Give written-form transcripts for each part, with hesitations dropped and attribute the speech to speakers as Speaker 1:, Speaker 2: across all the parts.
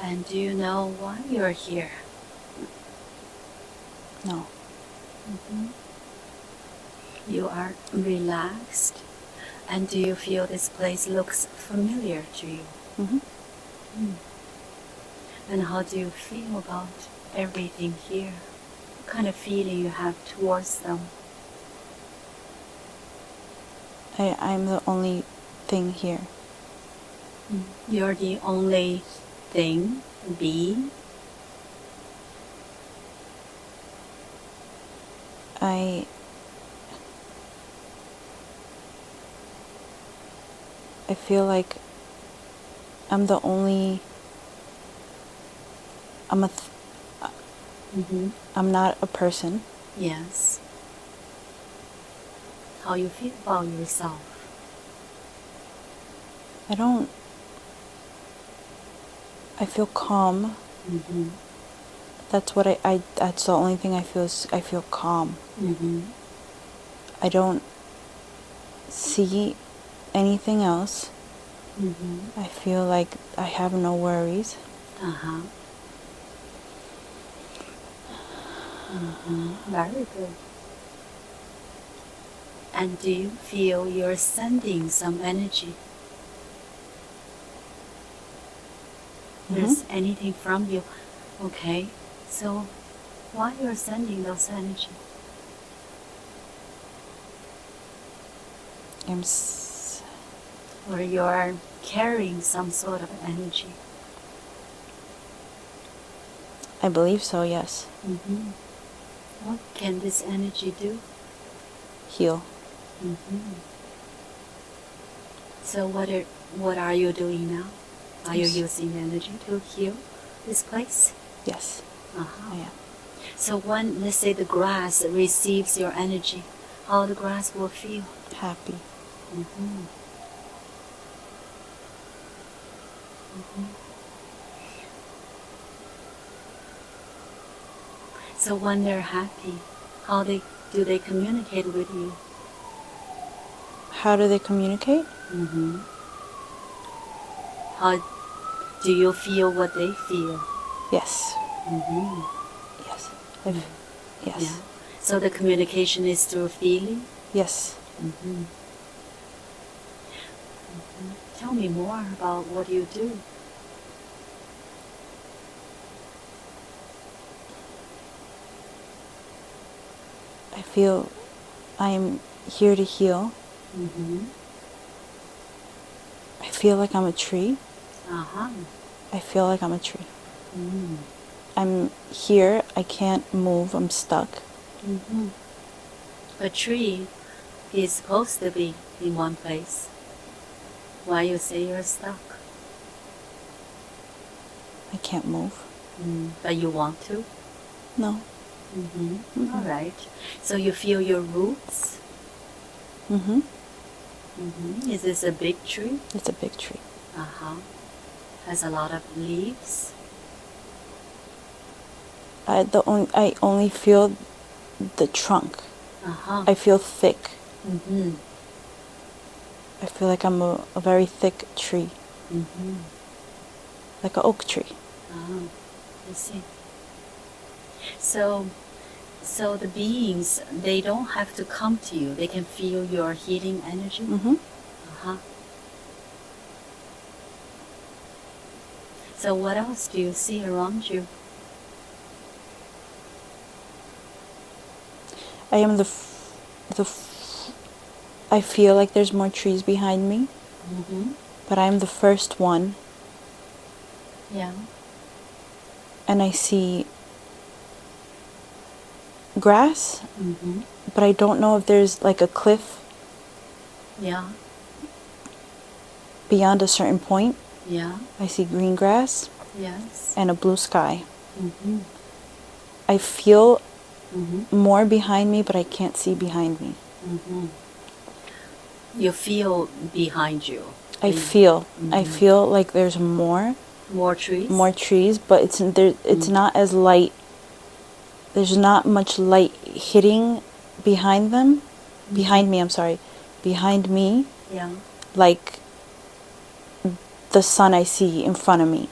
Speaker 1: And do you know why you're here?
Speaker 2: No.
Speaker 1: You are relaxed. And do you feel this place looks familiar to you? And how do you feel about everything here? What kind of feeling you have towards them?
Speaker 2: I'm the only thing here.
Speaker 1: You're the only thing, being?
Speaker 2: I feel like I'm the only... I'm not a person.
Speaker 1: Yes. How you feel about yourself?
Speaker 2: I feel calm. That's what that's the only thing I feel is I feel calm. I don't see anything else. I feel like I have no worries.
Speaker 1: Very good. And do you feel you're sending some energy? There's anything from you. Okay, so why you're sending those energy? Or you're carrying some sort of energy?
Speaker 2: I believe so, yes.
Speaker 1: What can this energy do?
Speaker 2: Heal.
Speaker 1: So what are you doing now? Are you using energy to heal this place?
Speaker 2: Yes. I am.
Speaker 1: So when, let's say, the grass receives your energy, how the grass will feel?
Speaker 2: Happy.
Speaker 1: So when they're happy, how do they communicate with you?
Speaker 2: How do they communicate?
Speaker 1: How do you feel what they feel?
Speaker 2: Yes. Yes. Yes.
Speaker 1: Yeah. So the communication is through feeling?
Speaker 2: Yes.
Speaker 1: Tell me more about what you do.
Speaker 2: I feel I'm here to heal. I feel like I'm a tree. I feel like I'm a tree. I'm here, I can't move, I'm stuck.
Speaker 1: A tree is supposed to be in one place. Why you say you're stuck?
Speaker 2: I can't move.
Speaker 1: But you want to?
Speaker 2: No.
Speaker 1: All right. So you feel your roots? Is this a big tree?
Speaker 2: It's a big tree.
Speaker 1: Has a lot of leaves?
Speaker 2: I only feel the trunk. I feel thick. I feel like I'm a very thick tree. Like an oak tree.
Speaker 1: I see. So the beings, they don't have to come to you. They can feel your healing energy? So what else do you see around you?
Speaker 2: I am I feel like there's more trees behind me. But I'm the first one.
Speaker 1: Yeah.
Speaker 2: And I see grass, but I don't know if there's like a cliff.
Speaker 1: Yeah.
Speaker 2: Beyond a certain point.
Speaker 1: Yeah.
Speaker 2: I see green grass.
Speaker 1: Yes.
Speaker 2: And a blue sky. I feel more behind me, but I can't see behind me.
Speaker 1: You feel behind you.
Speaker 2: I feel like there's more trees, but it's not as light. There's not much light hitting behind them. Behind me. Yeah. Like the sun I see in front of me.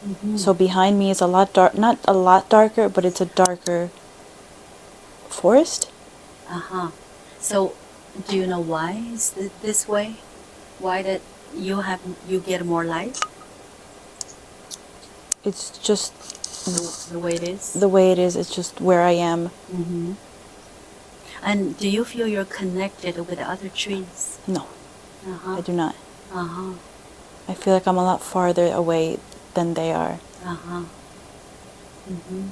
Speaker 1: Mm-hmm.
Speaker 2: So behind me is a lot dark, not a lot darker, but it's a darker forest.
Speaker 1: Uh-huh. So, do you know why is this way? Why that you get more light?
Speaker 2: It's just
Speaker 1: The way it is?
Speaker 2: the way it is. It's just where I am.
Speaker 1: Mm-hmm. And do you feel you're connected with the other trees?
Speaker 2: No,
Speaker 1: Uh-huh.
Speaker 2: I do not.
Speaker 1: Uh-huh.
Speaker 2: I feel like I'm a lot farther away than they are.
Speaker 1: Uh-huh. Mm-hmm.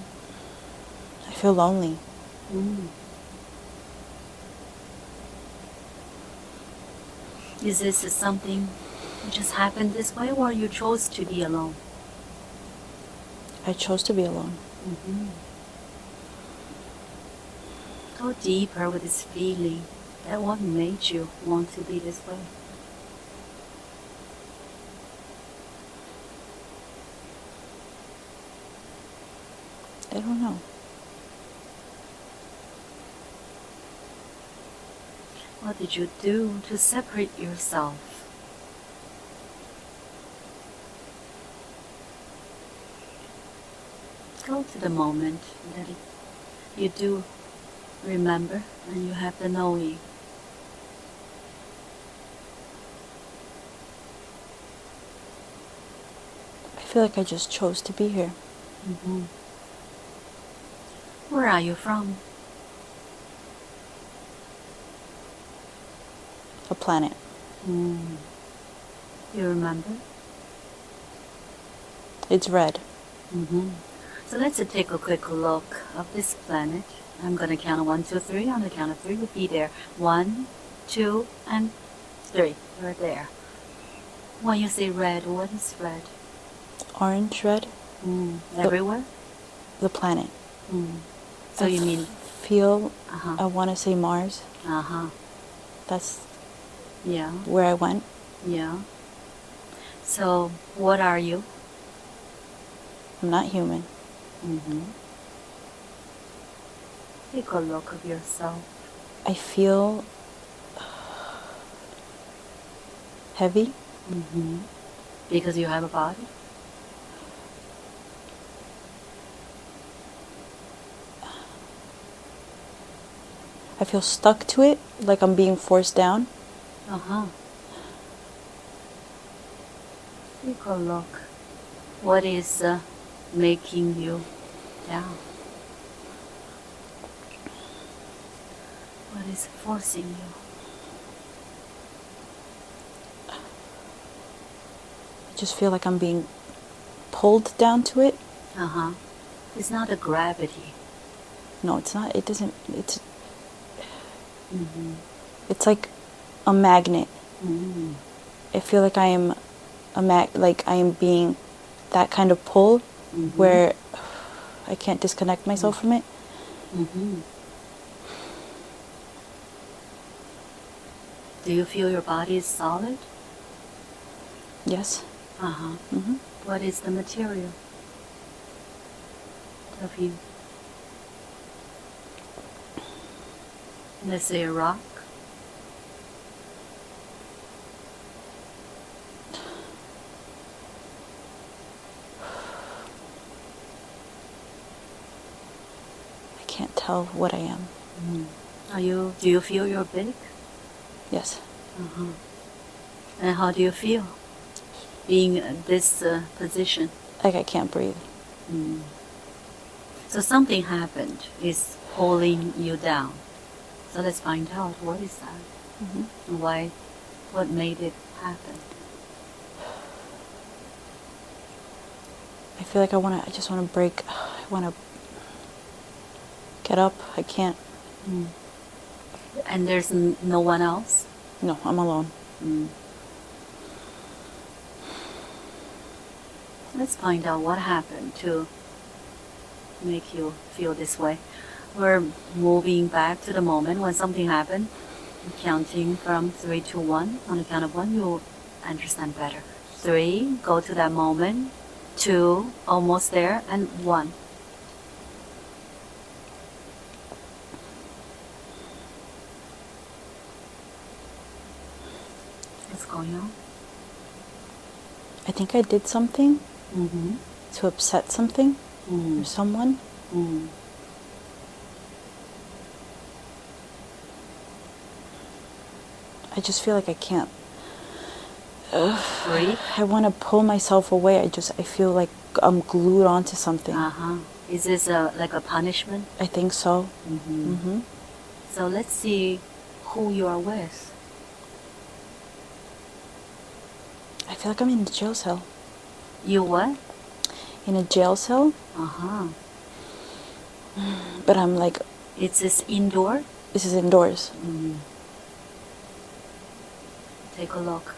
Speaker 2: I feel lonely.
Speaker 1: Mm. Is this something that just happened this way, or you chose to be alone?
Speaker 2: I chose to be alone.
Speaker 1: Mm-hmm. Go deeper with this feeling. That what made you want to be this way?
Speaker 2: I don't know.
Speaker 1: What did you do to separate yourself? Go to the moment that you do remember and you have the knowing.
Speaker 2: I feel like I just chose to be here.
Speaker 1: Mm-hmm. Where are you from?
Speaker 2: A planet.
Speaker 1: Mm. You remember?
Speaker 2: It's red.
Speaker 1: Mm-hmm. So let's take a quick look of this planet. I'm going to count 1, 2, 3. On the count of 3, you'll be there. 1, 2, and 3. You're there. When you say red, what is red?
Speaker 2: Orange red.
Speaker 1: Everywhere?
Speaker 2: The planet.
Speaker 1: So you mean?
Speaker 2: Feel.
Speaker 1: Uh-huh.
Speaker 2: I want to say Mars.
Speaker 1: Uh-huh.
Speaker 2: That's
Speaker 1: Yeah.
Speaker 2: where I went.
Speaker 1: Yeah. So what are you?
Speaker 2: I'm not human.
Speaker 1: Mm-hmm. Take a look of yourself.
Speaker 2: I feel heavy.
Speaker 1: Mm-hmm. Because you have a body?
Speaker 2: I feel stuck to it, like I'm being forced down.
Speaker 1: Uh-huh. Take a look. What is making you down? What is forcing you?
Speaker 2: I just feel like I'm being pulled down to it.
Speaker 1: Uh-huh. It's not a gravity.
Speaker 2: No, it's not. It doesn't. It's.
Speaker 1: Mm-hmm.
Speaker 2: It's like a magnet.
Speaker 1: Mm-hmm.
Speaker 2: I feel like I am like I am being that kind of pull where I can't disconnect myself from it.
Speaker 1: Mm-hmm. Do you feel your body is solid?
Speaker 2: Yes.
Speaker 1: Uh-huh.
Speaker 2: Mm-hmm.
Speaker 1: What is the material of you? Let's say a rock.
Speaker 2: I can't tell what I am.
Speaker 1: Do you feel you're big?
Speaker 2: Yes.
Speaker 1: Uh-huh. And how do you feel being in this position?
Speaker 2: Like I can't breathe.
Speaker 1: So something happened is pulling you down. So let's find out what is that. And why? What made it happen?
Speaker 2: I feel like I just want to break. I want to get up. I can't.
Speaker 1: And there's no one else?
Speaker 2: No, I'm alone.
Speaker 1: Let's find out what happened to make you feel this way. We're moving back to the moment when something happened. Counting from 3 to 1. On the count of 1, you'll understand better. 3, go to that moment. 2, almost there. And 1. What's going on?
Speaker 2: I think I did something
Speaker 1: Mm-hmm.
Speaker 2: to upset something or someone. I just feel like I can't.
Speaker 1: Breathe.
Speaker 2: I want to pull myself away. I feel like I'm glued onto something.
Speaker 1: Uh-huh. Is this like a punishment?
Speaker 2: I think so.
Speaker 1: So let's see who you are with.
Speaker 2: I feel like I'm in a jail cell.
Speaker 1: You what?
Speaker 2: In a jail cell,
Speaker 1: Uh-huh.
Speaker 2: but I'm like,
Speaker 1: Is this indoor?
Speaker 2: this is indoors.
Speaker 1: Take a look.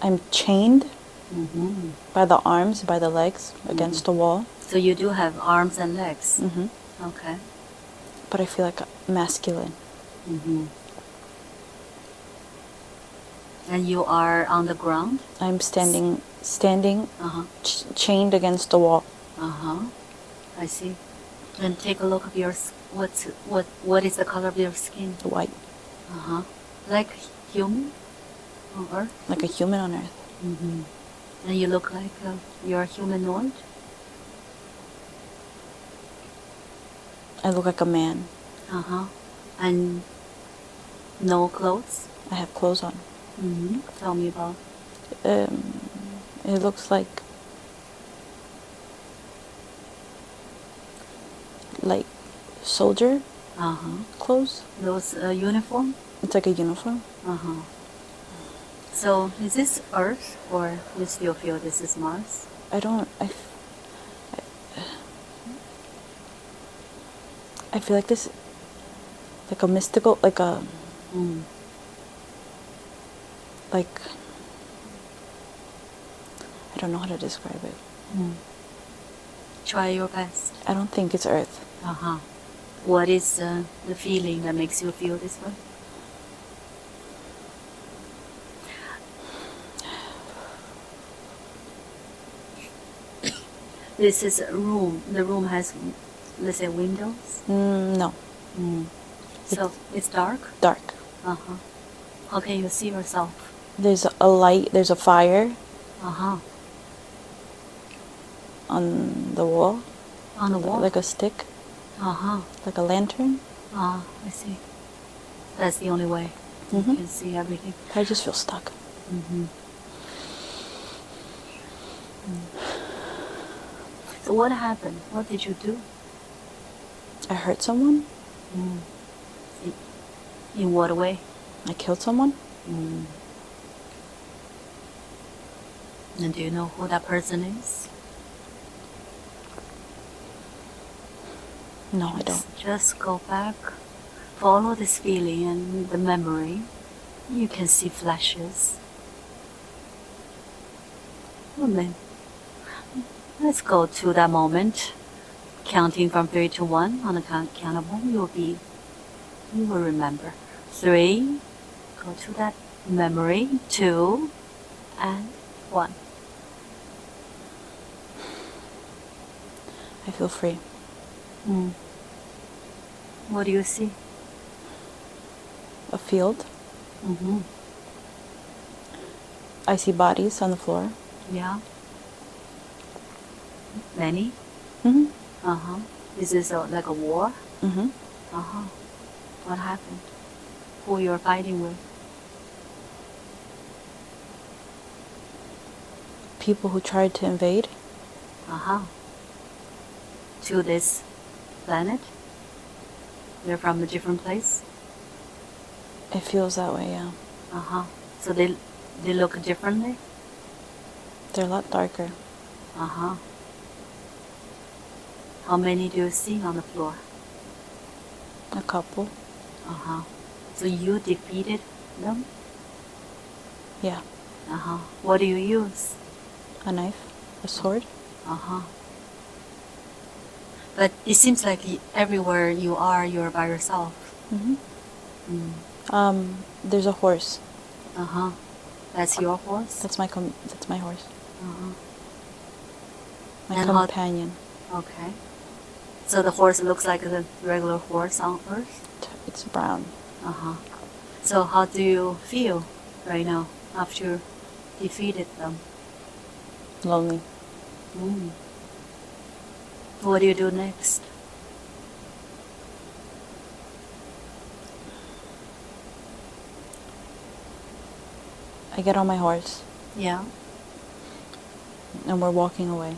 Speaker 2: I'm chained
Speaker 1: Mm-hmm.
Speaker 2: by the arms, by the legs, against the wall.
Speaker 1: So you do have arms and legs.
Speaker 2: Mm-hmm.
Speaker 1: Okay.
Speaker 2: But I feel like masculine.
Speaker 1: Mm-hmm. And you are on the ground?
Speaker 2: I'm standing,
Speaker 1: Uh-huh.
Speaker 2: chained against the wall.
Speaker 1: Uh-huh. I see. Then take a look at your what is the color of your skin?
Speaker 2: White,
Speaker 1: Uh-huh. Like human on Earth?
Speaker 2: like a human on earth.
Speaker 1: Mm-hmm. And you look like you're humanoid?
Speaker 2: I look like a man.
Speaker 1: Uh-huh. And no clothes?
Speaker 2: I have clothes on.
Speaker 1: Mm-hmm. Tell me about.
Speaker 2: It looks like soldier
Speaker 1: Uh-huh.
Speaker 2: clothes.
Speaker 1: Those uniform?
Speaker 2: It's like a uniform.
Speaker 1: Uh-huh. So is this Earth or you still feel this is Mars?
Speaker 2: I don't. I feel like this, like a mystical, like a, like, I don't know how to describe it.
Speaker 1: Try your best.
Speaker 2: I don't think it's Earth.
Speaker 1: Uh-huh. What is the feeling that makes you feel this way? This is a room. The room has, let's say, windows.
Speaker 2: No,
Speaker 1: So it's dark.
Speaker 2: dark.
Speaker 1: Uh-huh. How can you see yourself?
Speaker 2: There's a light. There's a fire
Speaker 1: Uh-huh.
Speaker 2: on the wall.
Speaker 1: On the wall.
Speaker 2: Like a stick,
Speaker 1: Uh-huh.
Speaker 2: like a lantern.
Speaker 1: Ah, I see. That's the only way you can see everything.
Speaker 2: I just feel stuck.
Speaker 1: So what happened? What did you do?
Speaker 2: I hurt someone.
Speaker 1: In what way?
Speaker 2: I killed someone.
Speaker 1: And do you know who that person is?
Speaker 2: No, I don't.
Speaker 1: Just go back, follow this feeling and the memory. You can see flashes. Well, then, let's go to that moment. Counting from 3 to 1. On the count of 1, you will remember. 3, go to that memory. 2, and 1.
Speaker 2: I feel free.
Speaker 1: What do you see?
Speaker 2: A field. I see bodies on the floor.
Speaker 1: Yeah. Many?
Speaker 2: Mm-hmm.
Speaker 1: Uh-huh. Is this like a war?
Speaker 2: Mm-hmm.
Speaker 1: Uh-huh. What happened? Who you're fighting with?
Speaker 2: People who tried to invade.
Speaker 1: Uh-huh. To this planet? They're from a different place?
Speaker 2: It feels that way, yeah.
Speaker 1: Uh-huh. So they look differently?
Speaker 2: They're a lot darker.
Speaker 1: Uh-huh. How many do you see on the floor?
Speaker 2: A couple.
Speaker 1: Uh-huh. So you defeated them?
Speaker 2: Yeah.
Speaker 1: Uh-huh. What do you use?
Speaker 2: A knife. A sword.
Speaker 1: Uh-huh. But it seems like everywhere you are, you're by yourself.
Speaker 2: There's a horse.
Speaker 1: Uh-huh. That's your horse?
Speaker 2: That's my horse.
Speaker 1: Uh-huh.
Speaker 2: My
Speaker 1: And
Speaker 2: companion.
Speaker 1: Okay. So the horse looks like the regular horse on Earth?
Speaker 2: It's brown.
Speaker 1: Uh-huh. So how do you feel right now after you defeated them?
Speaker 2: Lonely.
Speaker 1: What do you do next?
Speaker 2: I get on my horse.
Speaker 1: Yeah.
Speaker 2: And we're walking away.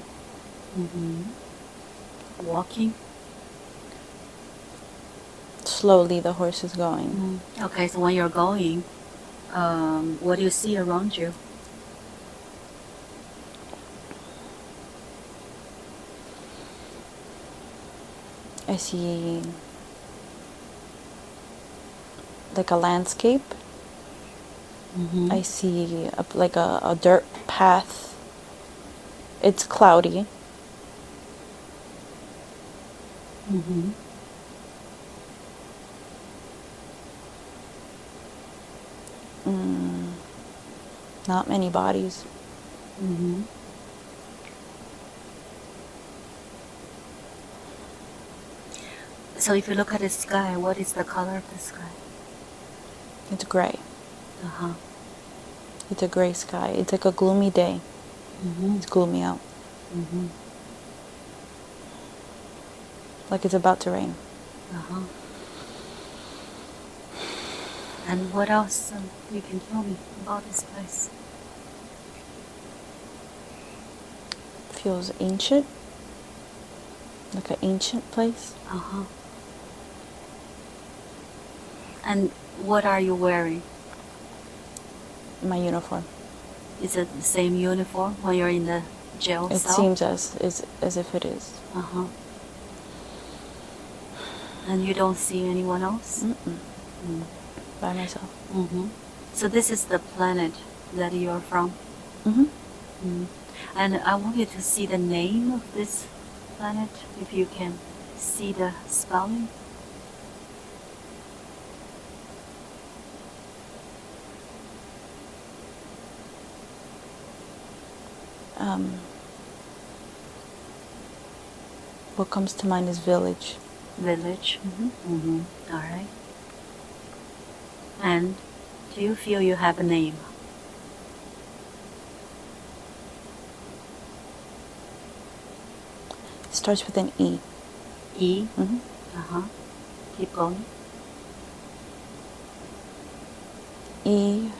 Speaker 1: Walking?
Speaker 2: Slowly the horse is going.
Speaker 1: Okay, so when you're going, what do you see around you?
Speaker 2: I see like a landscape. I see a dirt path. It's cloudy. Not many bodies.
Speaker 1: So if you look at the sky, what is the color of the sky?
Speaker 2: It's gray.
Speaker 1: Uh-huh.
Speaker 2: It's a gray sky. It's like a gloomy day. It's gloomy out. Like it's about to rain.
Speaker 1: Uh-huh. And what else you can tell me about this place?
Speaker 2: Feels ancient. Like an ancient place.
Speaker 1: Uh-huh. And what are you wearing?
Speaker 2: My uniform.
Speaker 1: Is it the same uniform when you're in the jail
Speaker 2: It
Speaker 1: cell?
Speaker 2: seems as if it is.
Speaker 1: Uh-huh. And you don't see anyone else?
Speaker 2: By myself.
Speaker 1: So this is the planet that you're from? And I want you to see the name of this planet, if you can see the spelling.
Speaker 2: What comes to mind is village.
Speaker 1: Village? All right. And do you feel you have a name?
Speaker 2: It starts with an E.
Speaker 1: E? Uh-huh. Keep going.
Speaker 2: E.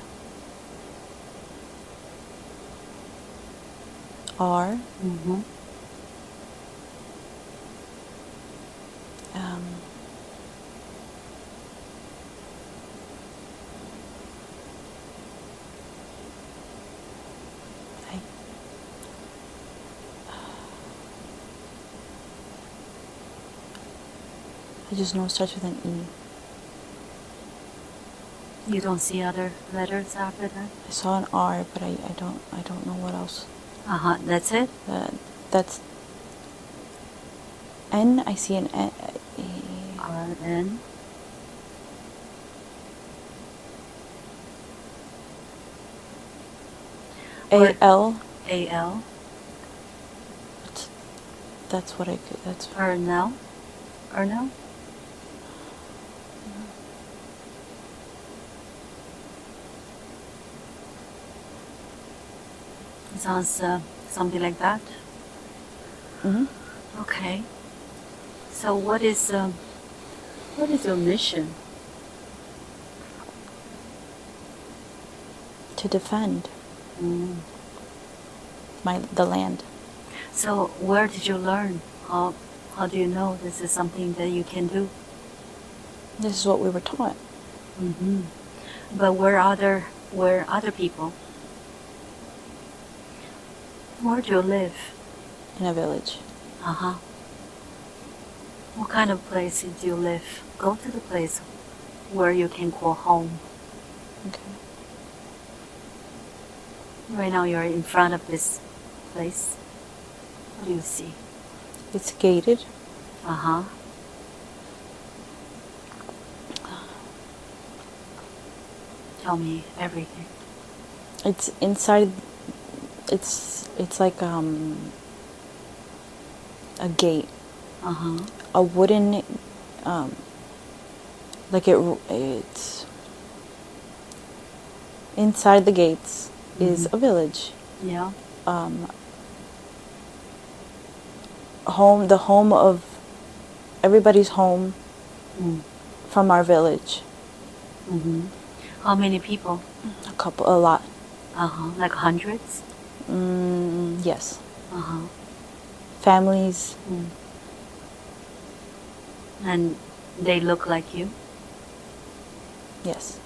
Speaker 2: R. I just know it starts with an E.
Speaker 1: You don't see other letters after that?
Speaker 2: I saw an R, but I don't know what else.
Speaker 1: Uh-huh, that's it?
Speaker 2: That's N. I see an N.
Speaker 1: R-N.
Speaker 2: A-L.
Speaker 1: A-L.
Speaker 2: That's what I could. That's
Speaker 1: Ernell. Ernell? It sounds something like that. Okay. So what is your mission?
Speaker 2: To defend the land.
Speaker 1: So where did you learn? How do you know this is something that you can do?
Speaker 2: This is what we were taught.
Speaker 1: But where other people? Where do you live?
Speaker 2: In a village.
Speaker 1: Uh-huh. What kind of place do you live? Go to the place where you can call home.
Speaker 2: Okay.
Speaker 1: Right now you're in front of this place. What do you see?
Speaker 2: It's gated.
Speaker 1: Uh-huh. Tell me everything.
Speaker 2: It's inside. It's like a gate.
Speaker 1: Uh-huh.
Speaker 2: A wooden like it's inside the gates is a village.
Speaker 1: Yeah.
Speaker 2: The home of everybody's home from our village.
Speaker 1: How many people?
Speaker 2: A lot.
Speaker 1: Like hundreds?
Speaker 2: Yes.
Speaker 1: Uh-huh.
Speaker 2: Families.
Speaker 1: And they look like you?
Speaker 2: Yes.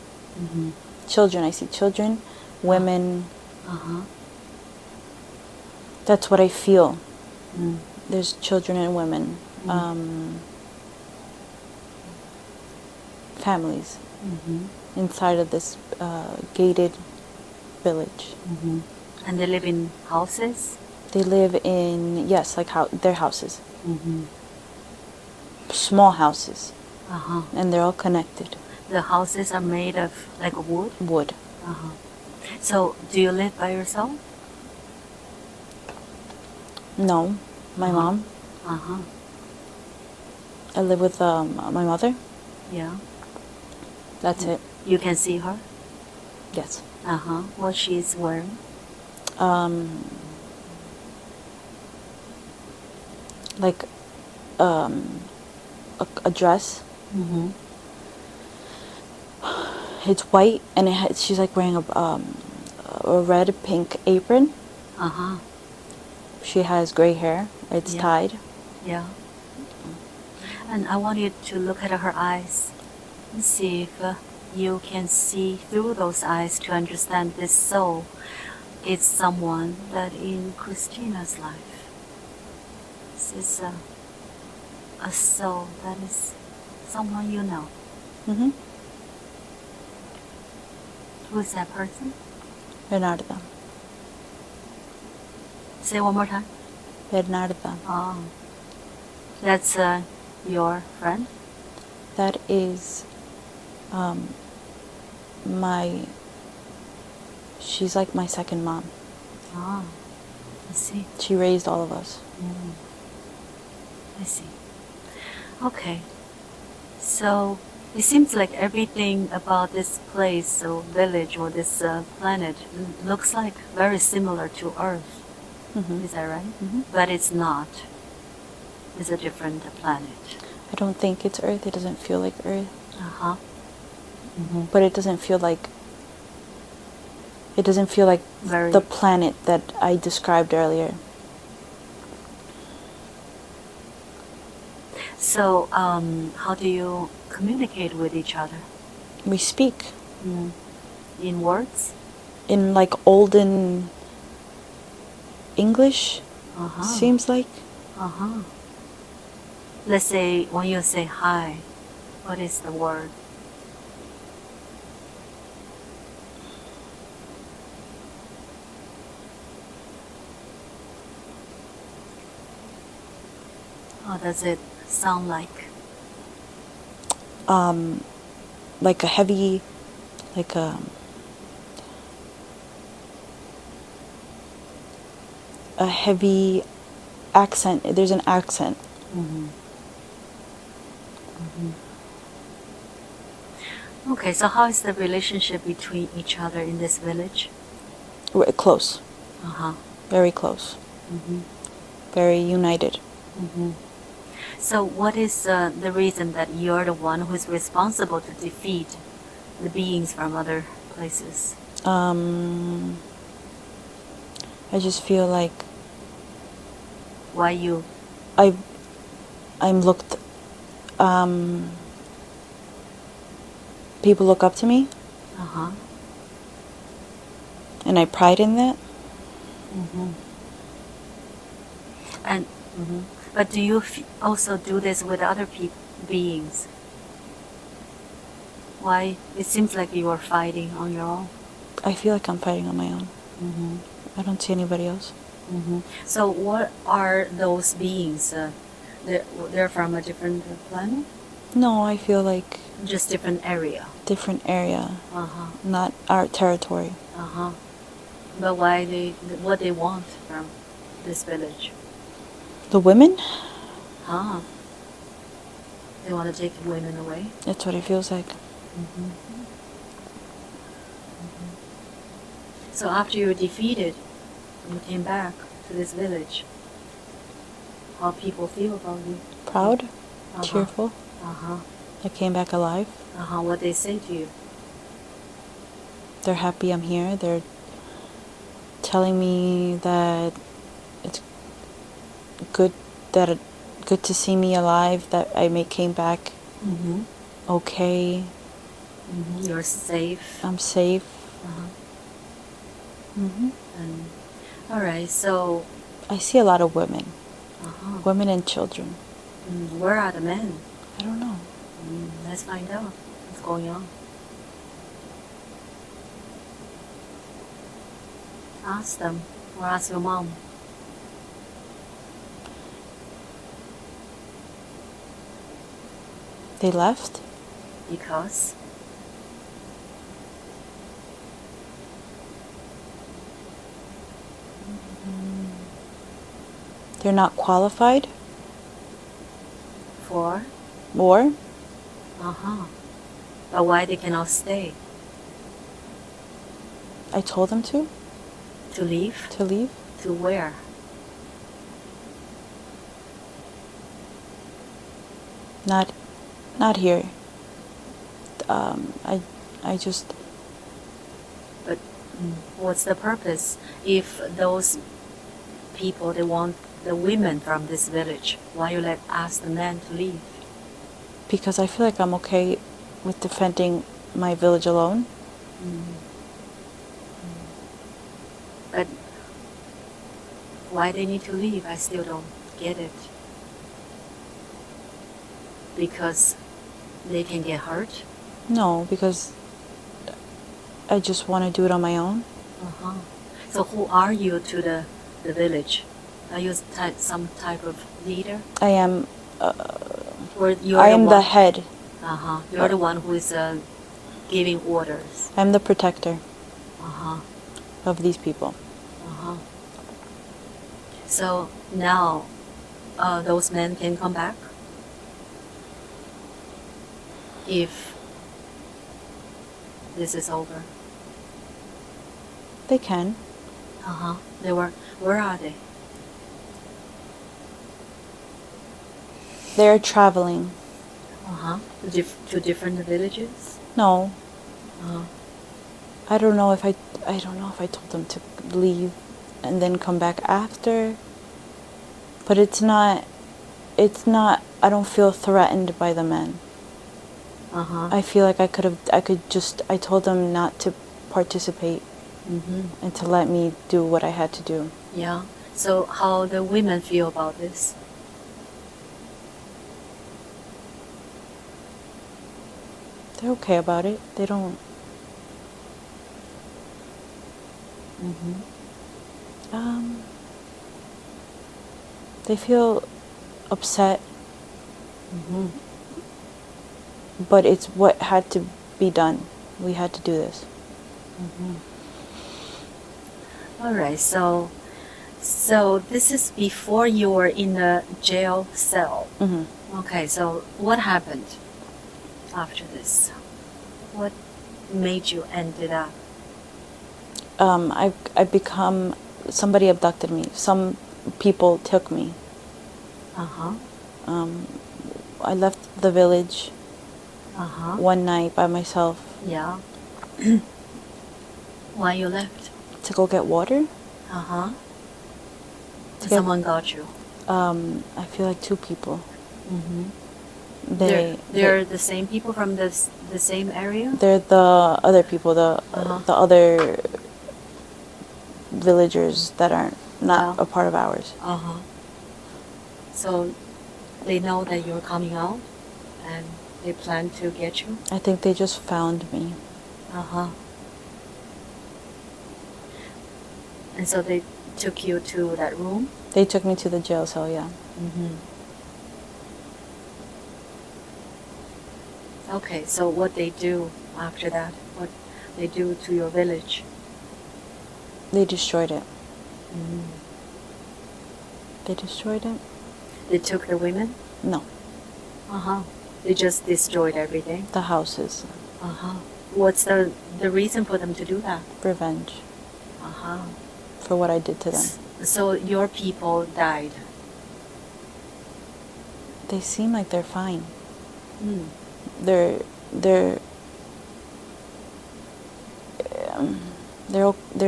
Speaker 2: Children. I see children, women. That's what I feel. There's children and women. Families inside of this gated village.
Speaker 1: And they live in houses?
Speaker 2: They live in, yes, like their houses. Small houses. And they're all connected.
Speaker 1: The houses are made of like wood?
Speaker 2: Wood.
Speaker 1: So, do you live by yourself?
Speaker 2: No, my mom. I live with my mother.
Speaker 1: Yeah.
Speaker 2: That's it.
Speaker 1: You can see her?
Speaker 2: Yes.
Speaker 1: What she's wearing?
Speaker 2: Like a dress. It's white, and she's like wearing a red pink apron. She has gray hair. It's tied.
Speaker 1: Yeah. And I want you to look at her eyes and see if you can see through those eyes to understand this soul is someone that in Christina's life. This is a soul that is someone you know. Who is that person?
Speaker 2: Bernarda.
Speaker 1: Say one more time.
Speaker 2: Bernarda.
Speaker 1: Oh. That's your friend?
Speaker 2: That is she's like my second mom.
Speaker 1: Oh, I see.
Speaker 2: She raised all of us.
Speaker 1: I see. Okay. So, it seems like everything about this place or village or this planet looks like very similar to Earth. Is that right? But it's not. It's a different planet.
Speaker 2: I don't think it's Earth. It doesn't feel like Earth. But it doesn't feel like the planet that I described earlier.
Speaker 1: So, how do you communicate with each other?
Speaker 2: We speak.
Speaker 1: In words?
Speaker 2: In like olden English, seems like.
Speaker 1: Let's say when you say hi, what is the word? How does it sound like?
Speaker 2: Like a heavy, like a heavy accent. There's an accent.
Speaker 1: Okay, so how is the relationship between each other in this village?
Speaker 2: We're close. Very close. Very united.
Speaker 1: So what is the reason that you're the one who's responsible to defeat the beings from other places?
Speaker 2: I just feel like
Speaker 1: Why you?
Speaker 2: I'm looked. People look up to me. And I pride in that.
Speaker 1: And but do you also do this with other beings? Why? It seems like you are fighting on your own.
Speaker 2: I feel like I'm fighting on my own. I don't see anybody else.
Speaker 1: So what are those beings? They're from a different planet?
Speaker 2: No, I feel like
Speaker 1: Just different area.
Speaker 2: different area, not our territory.
Speaker 1: But what they want from this village?
Speaker 2: The women?
Speaker 1: They want to take the women away?
Speaker 2: That's what it feels like.
Speaker 1: So after you were defeated, you came back to this village. How people feel about you?
Speaker 2: Proud,
Speaker 1: Uh-huh.
Speaker 2: cheerful.
Speaker 1: Uh-huh.
Speaker 2: I came back alive.
Speaker 1: Uh-huh. What they say to you?
Speaker 2: They're happy I'm here. They're telling me that it's good good to see me alive, that I came back okay.
Speaker 1: You're safe.
Speaker 2: I'm safe.
Speaker 1: And, all right, so...
Speaker 2: I see a lot of women. Women and children.
Speaker 1: Where are the men?
Speaker 2: I don't know.
Speaker 1: Let's find out what's going on. Ask them, or ask your mom.
Speaker 2: They left?
Speaker 1: Because?
Speaker 2: They're not qualified?
Speaker 1: For?
Speaker 2: Or?
Speaker 1: But why they cannot stay?
Speaker 2: I told them to?
Speaker 1: To leave?
Speaker 2: To leave?
Speaker 1: To where?
Speaker 2: Not here. I just...
Speaker 1: But what's the purpose? If those people, they want the women from this village, why you ask the men to leave?
Speaker 2: Because I feel like I'm okay with defending my village alone.
Speaker 1: But why they need to leave, I still don't get it. Because they can get hurt?
Speaker 2: No, because I just want to do it on my own.
Speaker 1: So who are you to the village? Are you some type of leader?
Speaker 2: I am...
Speaker 1: Or you're
Speaker 2: I am the
Speaker 1: one?
Speaker 2: head.
Speaker 1: You're the one who is giving orders.
Speaker 2: I'm the protector of these people.
Speaker 1: So now those men can come back? If this is over.
Speaker 2: They can.
Speaker 1: Where are they?
Speaker 2: They're traveling.
Speaker 1: To different villages?
Speaker 2: No. I don't know if I told them to leave and then come back after. But it's not, I don't feel threatened by the men. I feel like I told them not to participate and to let me do what I had to do.
Speaker 1: Yeah. So how the women feel about this?
Speaker 2: They're okay about it. They don't... They feel upset. But it's what had to be done. We had to do this.
Speaker 1: All right, so this is before you were in the jail cell. Okay, so what happened after this? What made you ended up?
Speaker 2: I become... Somebody abducted me. Some people took me. I left the village one night by myself.
Speaker 1: Yeah. Why you left?
Speaker 2: To go get water.
Speaker 1: Someone got you.
Speaker 2: I feel like two people.
Speaker 1: They're the same people from the same area?
Speaker 2: They're the other people, the other villagers that aren't not a part of ours.
Speaker 1: So they know that you're coming out and they plan to get you?
Speaker 2: I think they just found me.
Speaker 1: And so they took you to that room?
Speaker 2: They took me to the jail cell, yeah.
Speaker 1: Okay, so what they do after that? What they do to your village?
Speaker 2: They destroyed it. They destroyed it?
Speaker 1: They took the women?
Speaker 2: No.
Speaker 1: They just destroyed everything?
Speaker 2: The houses.
Speaker 1: What's the reason for them to do that?
Speaker 2: Revenge. for what I did to them.
Speaker 1: So your people died.
Speaker 2: They seem like they're fine.
Speaker 1: Mm.
Speaker 2: They're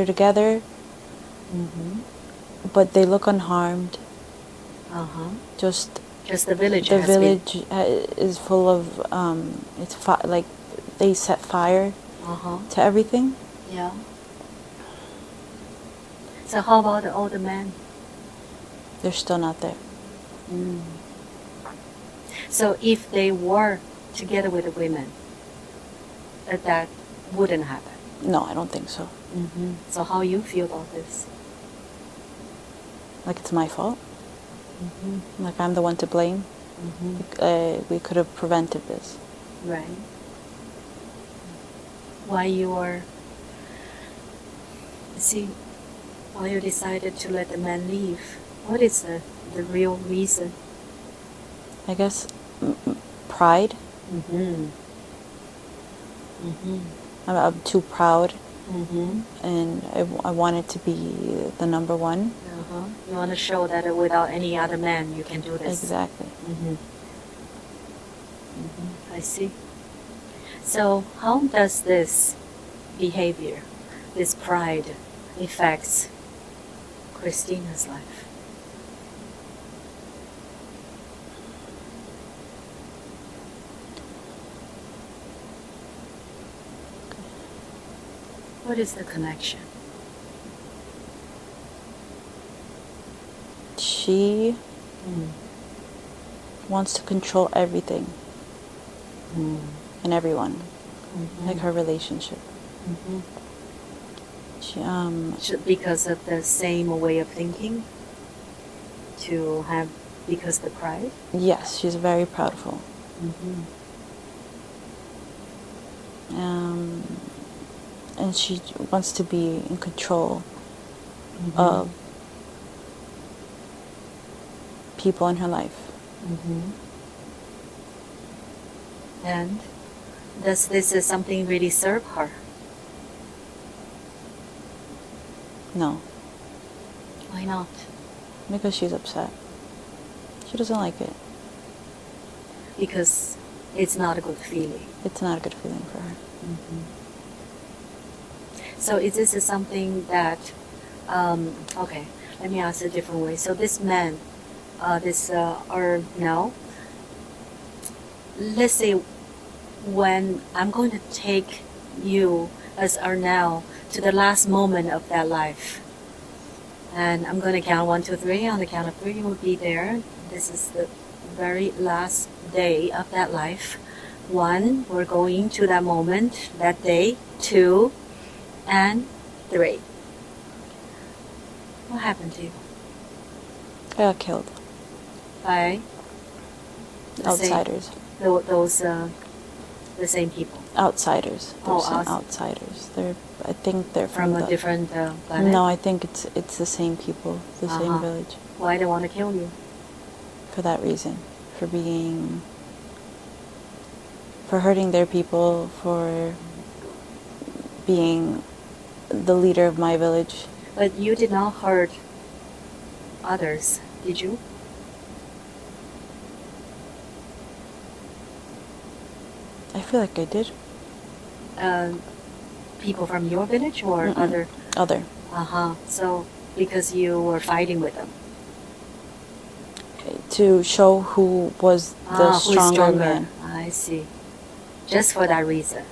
Speaker 2: together, but they look unharmed. Just
Speaker 1: the village.
Speaker 2: The village is full of like they set fire to everything.
Speaker 1: Yeah. So how about the older men?
Speaker 2: They're still not there.
Speaker 1: Mm. So if they were together with the women, that wouldn't happen.
Speaker 2: No, I don't think so.
Speaker 1: So how you feel about this?
Speaker 2: Like it's my fault. Like I'm the one to blame. We could have prevented this.
Speaker 1: Right. Why you decided to let the man leave? What is the real reason?
Speaker 2: I guess pride. I'm too proud, and I wanted to be the number one.
Speaker 1: You want to show that without any other man you can do this.
Speaker 2: Exactly.
Speaker 1: I see. So how does this behavior, this pride, affects Christina's life? What is the connection?
Speaker 2: She wants to control everything and everyone, like her relationship. She,
Speaker 1: because of the same way of thinking? Because the pride?
Speaker 2: Yes, she's very proudful. And she wants to be in control of people in her life.
Speaker 1: And does this something really serve her?
Speaker 2: No.
Speaker 1: Why not?
Speaker 2: Because she's upset. She doesn't like it.
Speaker 1: Because it's not a good feeling.
Speaker 2: It's not a good feeling for her.
Speaker 1: So is this something that, okay, let me ask a different way. So this man, now, let's say when I'm going to take you as now to the last moment of that life, and I'm going to count 1, 2, 3. On the count of 3, you will be there. This is the very last day of that life. 1, we're going to that moment, that day. 2, and 3. What happened to you?
Speaker 2: I got killed.
Speaker 1: By
Speaker 2: outsiders.
Speaker 1: The same people.
Speaker 2: Outsiders. They're some
Speaker 1: outsiders.
Speaker 2: outsiders. I think they're
Speaker 1: from a different planet.
Speaker 2: No, I think it's the same people, the same village.
Speaker 1: Why they want to kill you?
Speaker 2: For that reason, for hurting their people, for being the leader of my village.
Speaker 1: But you did not hurt others, did you?
Speaker 2: I feel like I did.
Speaker 1: People from your village or other?
Speaker 2: Other.
Speaker 1: So, because you were fighting with them?
Speaker 2: To show who was the stronger man.
Speaker 1: I see. Just for that reason?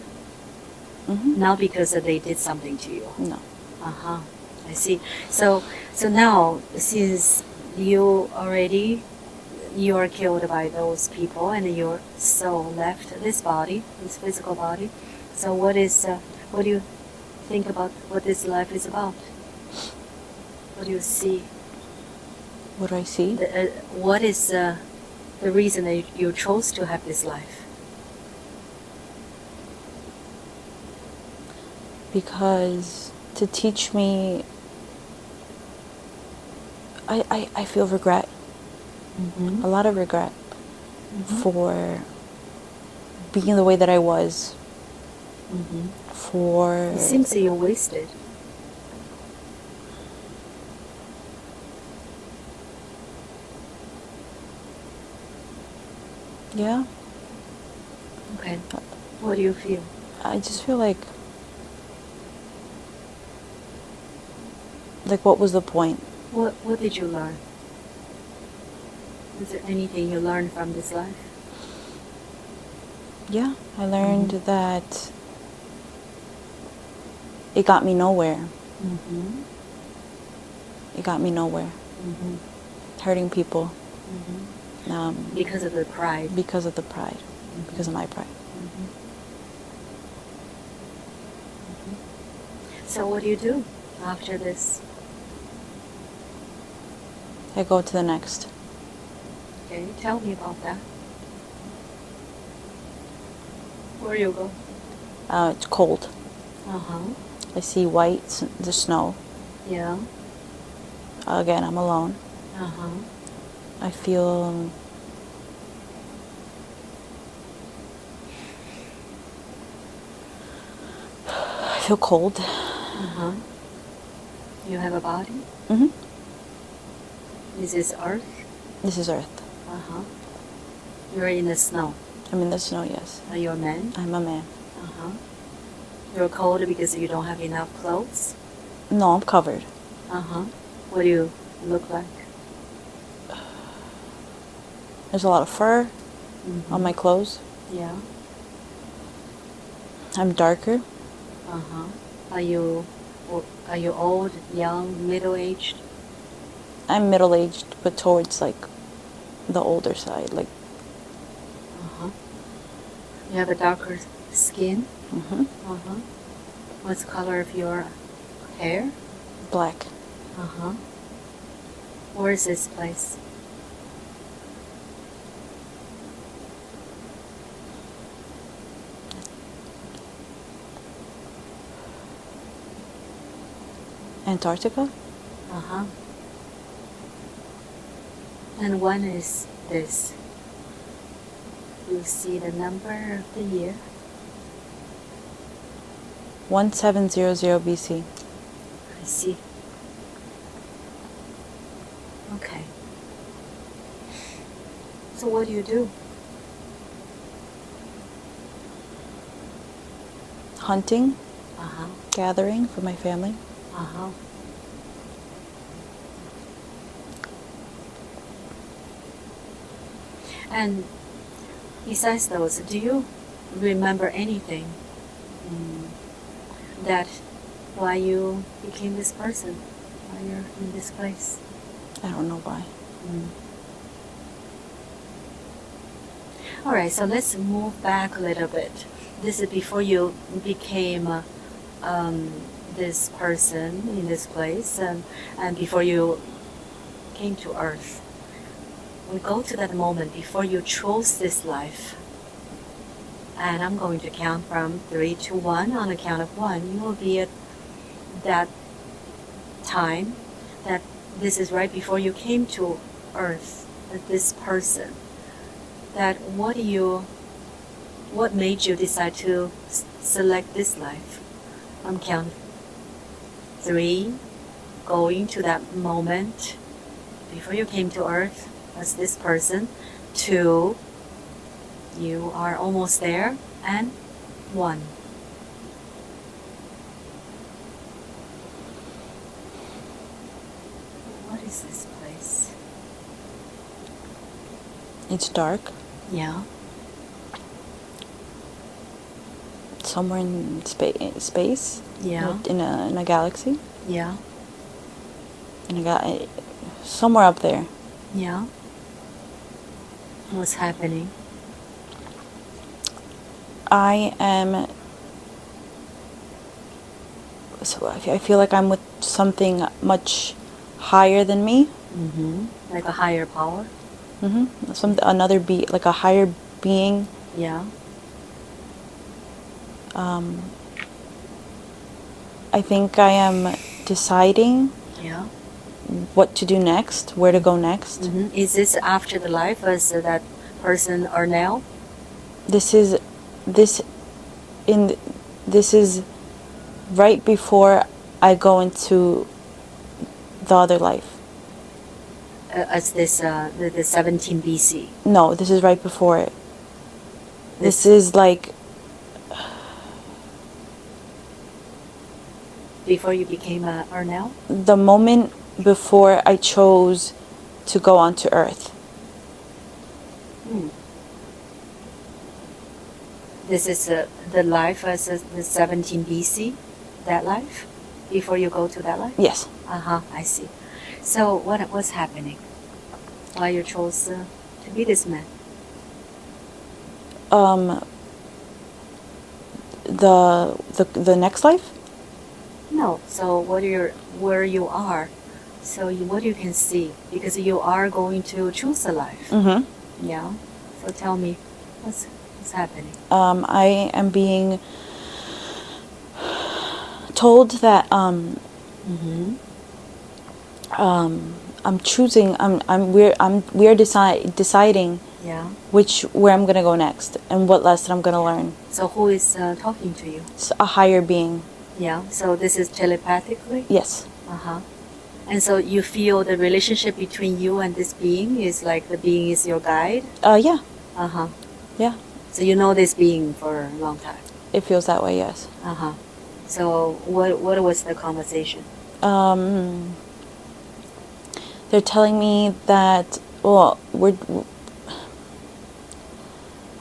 Speaker 1: Not because they did something to you?
Speaker 2: No.
Speaker 1: I see. So now, since you are killed by those people and your soul left this body, this physical body, so what do you think about what this life is about? What do you see?
Speaker 2: What do I see?
Speaker 1: What is the reason that you chose to have this life?
Speaker 2: Because to teach me, I feel regret. A lot of regret for being the way that I was.
Speaker 1: It seems that you're wasted.
Speaker 2: Yeah.
Speaker 1: Okay. What do you feel?
Speaker 2: I just feel like what was the point?
Speaker 1: What did you learn? Is there anything you learned from this life?
Speaker 2: Yeah, I learned that it got me nowhere. It got me nowhere. Hurting people.
Speaker 1: Because of the pride.
Speaker 2: Because of the pride. Because of my pride.
Speaker 1: So what do you do after this?
Speaker 2: I go to the next.
Speaker 1: Okay, tell me about that. Where you go?
Speaker 2: It's cold.
Speaker 1: Uh-huh.
Speaker 2: I see white, the snow.
Speaker 1: Yeah.
Speaker 2: Again, I'm alone.
Speaker 1: Uh-huh.
Speaker 2: I feel cold.
Speaker 1: Uh-huh. You have a body? This is Earth?
Speaker 2: This is Earth.
Speaker 1: Uh-huh. You're in the snow.
Speaker 2: I'm in the snow, yes.
Speaker 1: Are you a man?
Speaker 2: I'm a man.
Speaker 1: Uh-huh. You're cold because you don't have enough clothes?
Speaker 2: No, I'm covered.
Speaker 1: Uh-huh. What do you look like?
Speaker 2: There's a lot of fur on my clothes.
Speaker 1: Yeah.
Speaker 2: I'm darker.
Speaker 1: Uh-huh. Are you old, young, middle-aged?
Speaker 2: I'm middle-aged, but towards the older side.
Speaker 1: Uh-huh. You have a darker skin? Uh-huh. What's the color of your hair?
Speaker 2: Black.
Speaker 1: Uh-huh. Where is this place?
Speaker 2: Antarctica?
Speaker 1: Uh-huh. And when is this? You see the number of the year?
Speaker 2: 1700 BC.
Speaker 1: I see. Okay. So what do you do?
Speaker 2: Hunting,
Speaker 1: Uh-huh.
Speaker 2: gathering for my family.
Speaker 1: Uh-huh. And besides those, do you remember anything that why you became this person, why you're in this place?
Speaker 2: I don't know why.
Speaker 1: All right, so let's move back a little bit. This is before you became this person in this place, and before you came to Earth. We go to that moment before you chose this life. And I'm going to count from 3 to 1. On the count of 1, you will be at that time, that this is right before you came to Earth, that this person, that what made you decide to select this life? I'm counting 3, going to that moment before you came to Earth as this person. 2, you are almost there, and 1. What is this place?
Speaker 2: It's dark.
Speaker 1: Yeah.
Speaker 2: Somewhere in space.
Speaker 1: Yeah.
Speaker 2: In a galaxy.
Speaker 1: Yeah.
Speaker 2: Somewhere up there.
Speaker 1: Yeah. What's happening?
Speaker 2: I am. So I feel like I'm with something much higher than me.
Speaker 1: Like a higher power?
Speaker 2: Another like a higher being.
Speaker 1: Yeah.
Speaker 2: I think I am deciding
Speaker 1: Yeah.
Speaker 2: what to do next, where to go next.
Speaker 1: Is this after the life as that person or now?
Speaker 2: This is right before I go into the other life.
Speaker 1: As this the 17 BC.
Speaker 2: No, this is right before it. This is like
Speaker 1: before you became a Ernell?
Speaker 2: the moment before I chose to go onto Earth.
Speaker 1: This is the life as the 17 BC, that life? Before you go to that life?
Speaker 2: Yes.
Speaker 1: I see. So what was happening? Why you chose to be this man?
Speaker 2: The next life?
Speaker 1: No. So where you are, so what you can see, because you are going to choose a life.
Speaker 2: Mm-hmm.
Speaker 1: Yeah. So tell me, what's happening?
Speaker 2: I am being told that I'm choosing. We're deciding.
Speaker 1: Yeah.
Speaker 2: Where I'm gonna go next and what lesson I'm gonna learn.
Speaker 1: So who is talking to you?
Speaker 2: It's a higher being.
Speaker 1: Yeah. So this is telepathically?
Speaker 2: Yes.
Speaker 1: And so you feel the relationship between you and this being is like the being is your guide?
Speaker 2: Yeah. Yeah.
Speaker 1: So you know this being for a long time?
Speaker 2: It feels that way, yes.
Speaker 1: So what was the conversation?
Speaker 2: They're telling me that, well,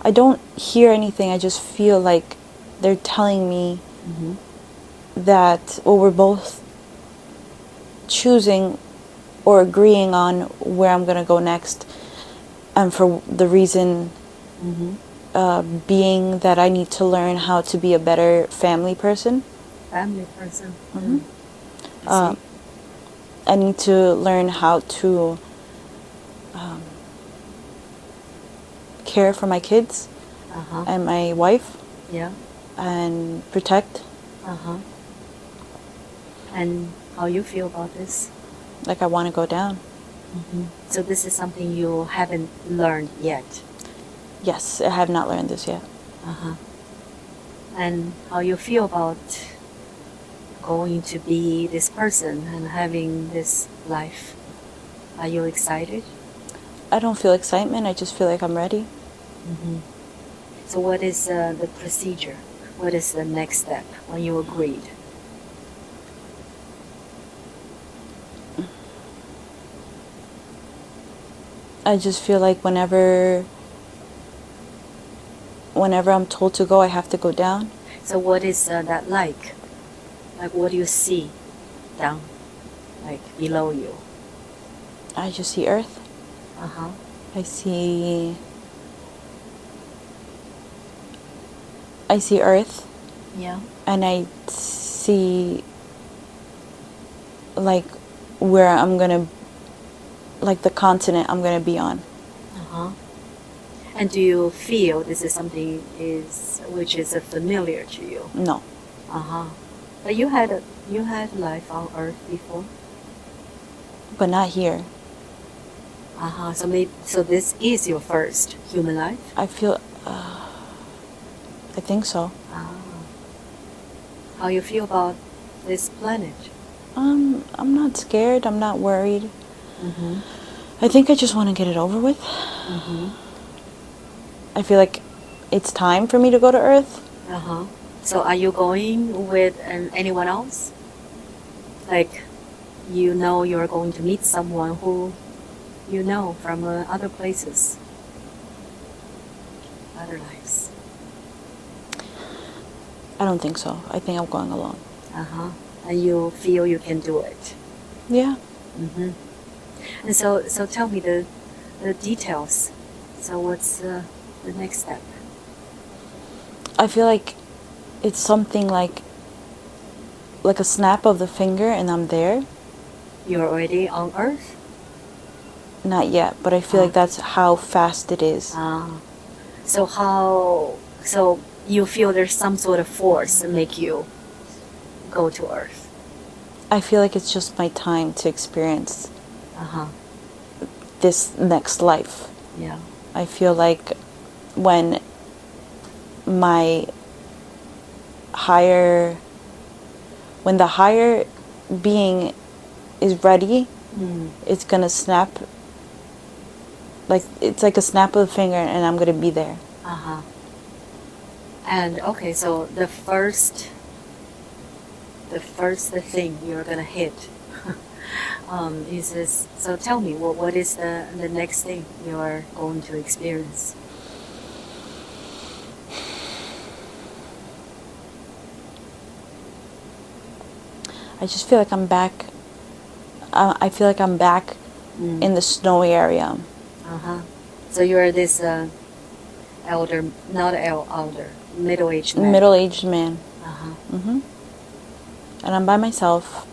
Speaker 2: I don't hear anything, I just feel like they're telling me that, well, we're both choosing or agreeing on where I'm going to go next, and for the reason being that I need to learn how to be a better family person.
Speaker 1: Family person.
Speaker 2: I need to learn how to care for my kids and my wife.
Speaker 1: Yeah.
Speaker 2: And protect.
Speaker 1: And how you feel about this?
Speaker 2: Like I want to go down.
Speaker 1: So this is something you haven't learned yet?
Speaker 2: Yes, I have not learned this yet.
Speaker 1: And how you feel about going to be this person and having this life? Are you excited?
Speaker 2: I don't feel excitement, I just feel like I'm ready.
Speaker 1: So what is the procedure? What is the next step when you agreed?
Speaker 2: I just feel like whenever I'm told to go, I have to go down.
Speaker 1: So what is that like? Like what do you see down, like below you?
Speaker 2: I just see Earth. I see Earth.
Speaker 1: Yeah.
Speaker 2: And I see like where I'm gonna, like the continent I'm gonna be on.
Speaker 1: And do you feel this is something which is familiar to you?
Speaker 2: No.
Speaker 1: But you had life on Earth before?
Speaker 2: But not here.
Speaker 1: So this is your first human life?
Speaker 2: I feel, I think so.
Speaker 1: How you feel about this planet?
Speaker 2: I'm not scared, I'm not worried. I think I just want to get it over with. I feel like it's time for me to go to Earth.
Speaker 1: So are you going with anyone else? Like, you know you're going to meet someone who you know from other places, other lives.
Speaker 2: I don't think so. I think I'm going alone.
Speaker 1: And you feel you can do it.
Speaker 2: Yeah.
Speaker 1: And so tell me the details. So what's the next step?
Speaker 2: I feel like it's something like a snap of the finger and I'm there.
Speaker 1: You're already on Earth?
Speaker 2: Not yet, but I feel like that's how fast it is.
Speaker 1: So you feel there's some sort of force that make you go to Earth?
Speaker 2: I feel like it's just my time to experience this next life.
Speaker 1: Yeah.
Speaker 2: I feel like when the higher being is ready, it's gonna snap. Like it's like a snap of the finger, and I'm gonna be there.
Speaker 1: And okay, so the first thing you're gonna hit is this. So tell me, what is the next thing you're going to experience?
Speaker 2: I just feel like I'm back. I feel like I'm back in the snowy area.
Speaker 1: So you're this elder, not elder, middle-aged man.
Speaker 2: Middle-aged man. And I'm by myself.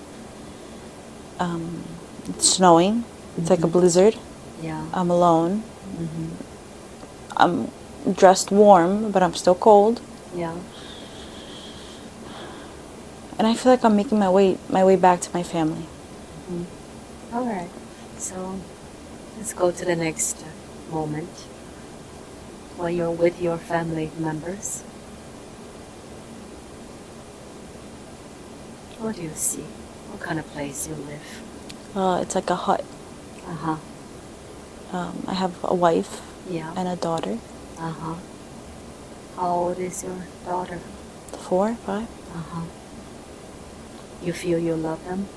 Speaker 2: It's snowing. It's like a blizzard.
Speaker 1: Yeah.
Speaker 2: I'm alone. I'm dressed warm, but I'm still cold.
Speaker 1: Yeah.
Speaker 2: And I feel like I'm making my way back to my family.
Speaker 1: All right. So let's go to the next moment while you're with your family members. What do you see? What kind of place you live?
Speaker 2: It's like a hut. I have a wife and a daughter.
Speaker 1: How old is your daughter?
Speaker 2: 4, 5.
Speaker 1: You feel you love them?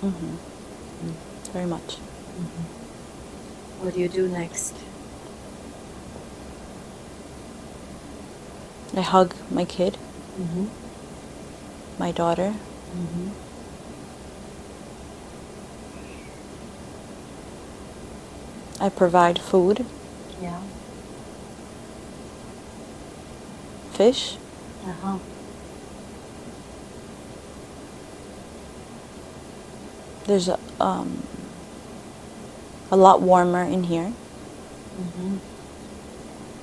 Speaker 2: Very much.
Speaker 1: What do you do next?
Speaker 2: I hug my kid, my daughter. I provide food.
Speaker 1: Yeah.
Speaker 2: Fish. There's a lot warmer in here.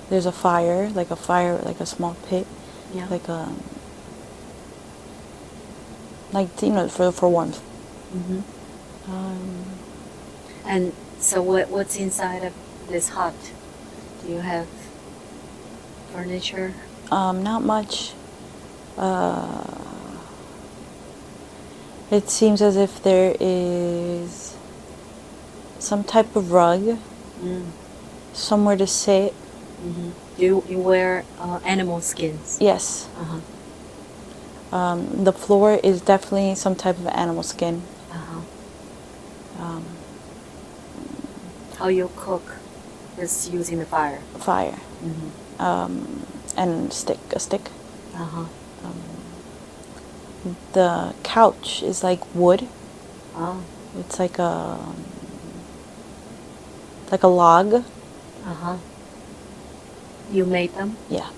Speaker 2: There's a fire, like a small pit, like for warmth.
Speaker 1: And so what's inside of this hut? Do you have furniture?
Speaker 2: Not much. It seems as if there is some type of rug, somewhere to sit.
Speaker 1: Do you wear animal skins?
Speaker 2: Yes. The floor is definitely some type of animal skin.
Speaker 1: How you cook? Just using the fire?
Speaker 2: Fire. And a stick. The couch is like wood. It's like a log.
Speaker 1: You made them?
Speaker 2: Yeah.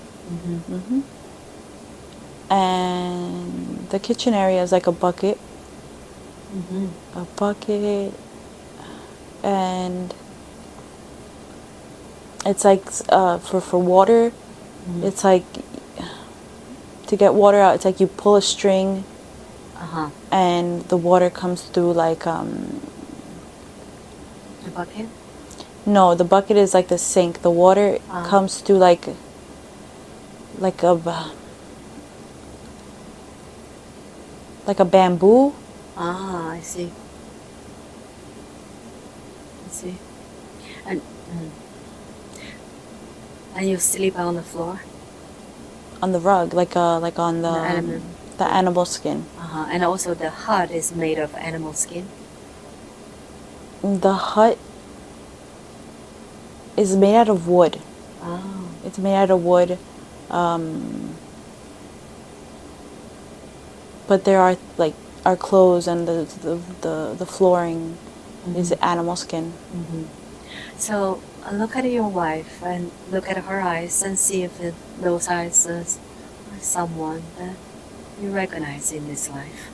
Speaker 2: And the kitchen area is like a bucket. A bucket. And it's like for water. It's like to get water out. It's like you pull a string, and the water comes through like
Speaker 1: The bucket?
Speaker 2: No, the bucket is like the sink. The water comes through like a bamboo.
Speaker 1: I see. And you sleep on the floor?
Speaker 2: On the rug, like on the animal skin.
Speaker 1: And also the hut is made of animal skin?
Speaker 2: The hut is made out of wood. It's made out of wood. But there are like our clothes and the flooring is animal skin.
Speaker 1: So look at your wife and look at her eyes and see if those eyes are someone that you recognize in this life.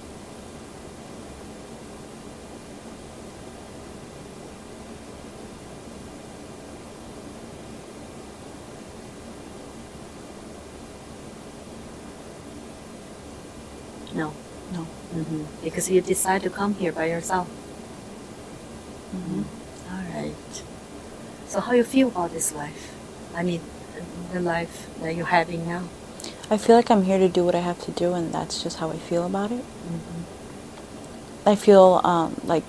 Speaker 1: No. Because you decide to come here by yourself. All right. So how you feel about this life? I mean, the life that you're having now.
Speaker 2: I feel like I'm here to do what I have to do, and that's just how I feel about it. I feel like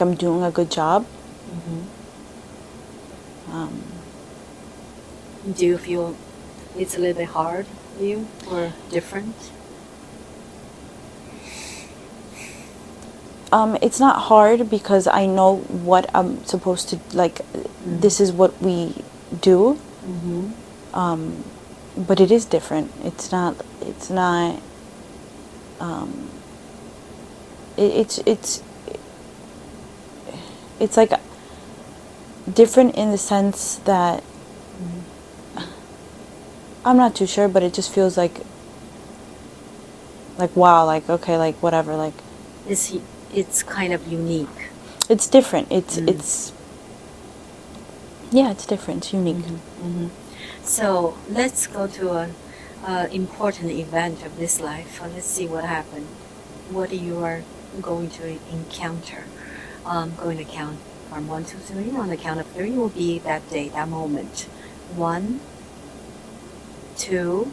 Speaker 2: I'm doing a good job.
Speaker 1: Do you feel it's a little bit hard for you or different?
Speaker 2: It's not hard because I know what I'm supposed to, like, this is what we do. But it is different. It's not, it's like different in the sense that I'm not too sure, but it just feels like wow, like, okay, like whatever, like
Speaker 1: It's kind of unique.
Speaker 2: it's different. It's yeah, it's different. It's unique.
Speaker 1: So let's go to an important event of this life. Let's see what happened. What you are going to encounter. I'm going to count from 1, 2, 3. On the count of 3 will be that day, that moment. 1, 2,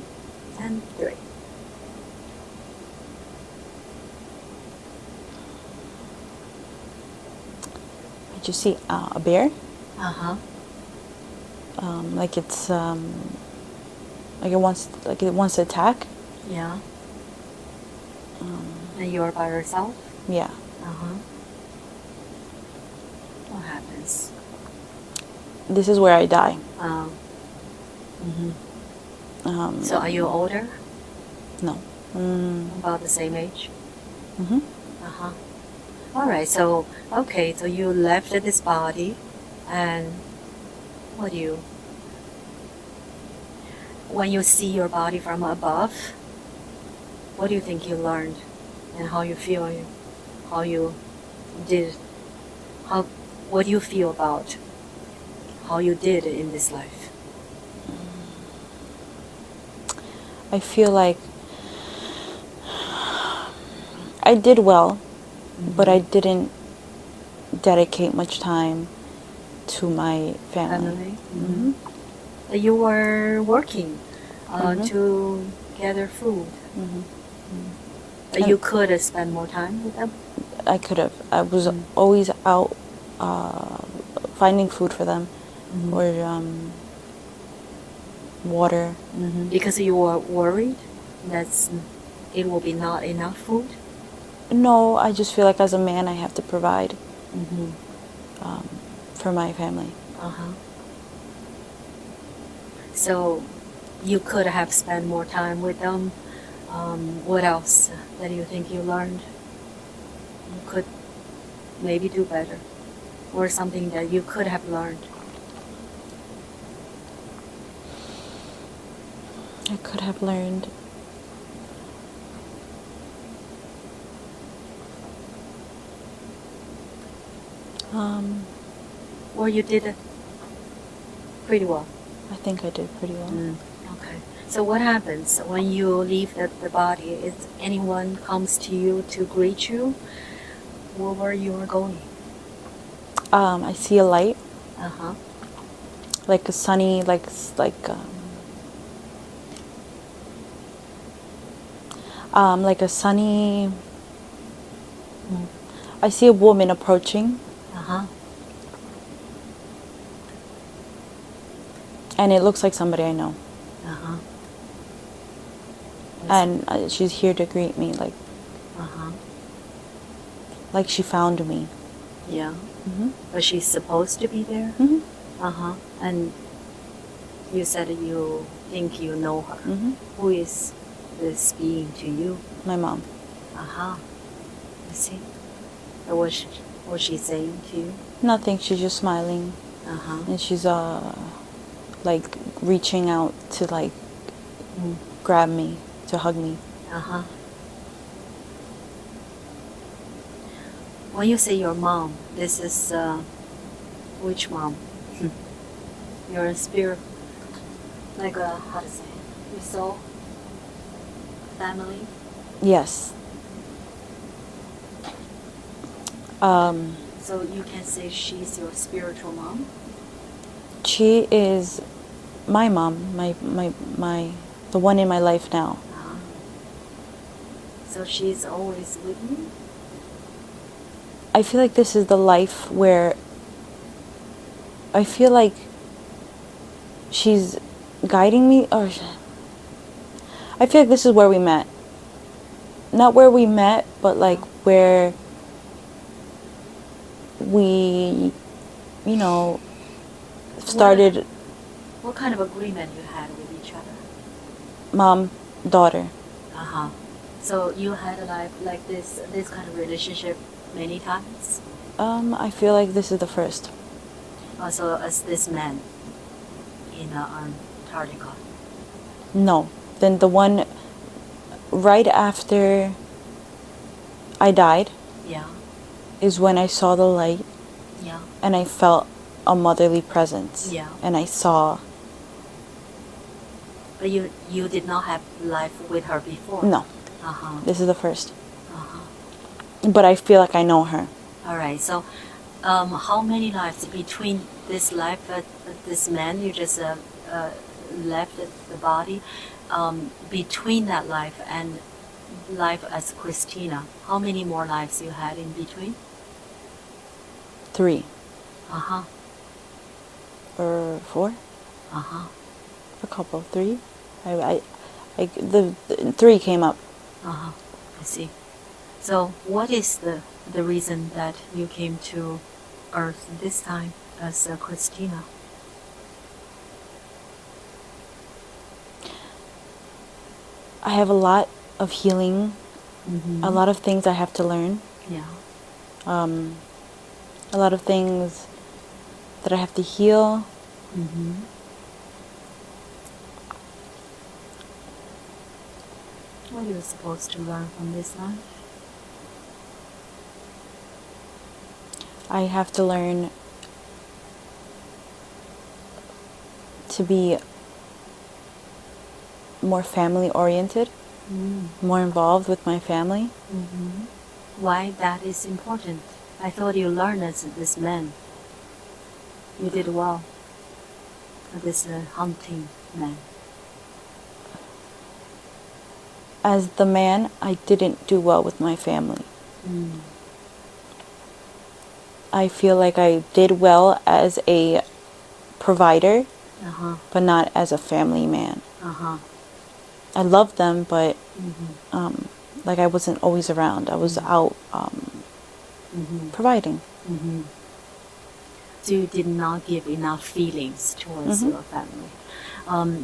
Speaker 1: and 3.
Speaker 2: I just see a bear. Like it's like it wants to attack.
Speaker 1: Yeah. And you're by yourself?
Speaker 2: Yeah.
Speaker 1: What happens?
Speaker 2: This is where I die.
Speaker 1: So are you older?
Speaker 2: No.
Speaker 1: About the same age? All right, so, okay, so you left this body, and when you see your body from above, what do you think you learned, and how you feel, how you did, what do you feel about how you did in this life?
Speaker 2: I feel like I did well, but I didn't dedicate much time to my family.
Speaker 1: You were working to gather food. You could have spent more time with them?
Speaker 2: I could have. I was always out finding food for them, or water.
Speaker 1: Because you were worried that it will be not enough food?
Speaker 2: No, I just feel like as a man I have to provide for my family.
Speaker 1: So you could have spent more time with them. What else that you think you learned? You could maybe do better, or something that you could have learned.
Speaker 2: I could have learned.
Speaker 1: Or you did it pretty well.
Speaker 2: I think I did pretty well.
Speaker 1: Okay. So what happens when you leave the body? Is anyone comes to you to greet you? Where you are going?
Speaker 2: I see a light, like a sunny, like a sunny. I see a woman approaching. And it looks like somebody I know. And she's here to greet me, like she found me.
Speaker 1: Yeah. But she's supposed to be there? And you said you think you know her. Who is this being to you?
Speaker 2: My mom.
Speaker 1: I see. What was she saying to you?
Speaker 2: Nothing. She's just smiling. And she's like reaching out to like grab me, to hug me.
Speaker 1: When you say your mom, this is which mom? Your spirit, like a, how to say, your soul, family.
Speaker 2: Yes.
Speaker 1: So you can say she's your spiritual mom?
Speaker 2: She is my mom, the one in my life now.
Speaker 1: So she's always with you?
Speaker 2: I feel like this is the life where I feel like she's guiding me, or I feel like this is where we met. Not where we met, but like where we, you know, started.
Speaker 1: What kind of agreement you had with each other?
Speaker 2: Mom, daughter.
Speaker 1: Uh-huh. So you had a life like this kind of relationship many times?
Speaker 2: I feel like this is the first.
Speaker 1: Also, as this man in Antarctica.
Speaker 2: No. Then the one right after I died,
Speaker 1: Yeah.
Speaker 2: is when I saw the light.
Speaker 1: Yeah.
Speaker 2: And I felt a motherly presence.
Speaker 1: Yeah.
Speaker 2: And I saw.
Speaker 1: But you did not have life with her before?
Speaker 2: No.
Speaker 1: Uh-huh.
Speaker 2: This is the first.
Speaker 1: Uh-huh.
Speaker 2: But I feel like I know her.
Speaker 1: All right. So, how many lives between this life, this man you just left the body, between that life and life as Christina? How many more lives you had in between?
Speaker 2: 3.
Speaker 1: Uh-huh.
Speaker 2: Or 4?
Speaker 1: Uh-huh.
Speaker 2: A couple. 3? The 3 came up.
Speaker 1: Uh-huh. I see. So what is the reason that you came to Earth this time as Christina?
Speaker 2: I have a lot of healing.
Speaker 1: Mm-hmm.
Speaker 2: A lot of things I have to learn.
Speaker 1: Yeah.
Speaker 2: A lot of things that I have to heal.
Speaker 1: Mm-hmm. What are you supposed to learn from this life?
Speaker 2: I have to learn to be more family oriented, more involved with my family.
Speaker 1: Mm-hmm. Why that is important? I thought you learned as this man. You did well. This hunting man.
Speaker 2: As the man, I didn't do well with my family.
Speaker 1: Mm.
Speaker 2: I feel like I did well as a provider,
Speaker 1: Uh-huh.
Speaker 2: but not as a family man.
Speaker 1: Uh-huh.
Speaker 2: I loved them, but
Speaker 1: Mm-hmm.
Speaker 2: like I wasn't always around. I was out
Speaker 1: Mm-hmm.
Speaker 2: providing.
Speaker 1: Mm-hmm. So you did not give enough feelings towards your family.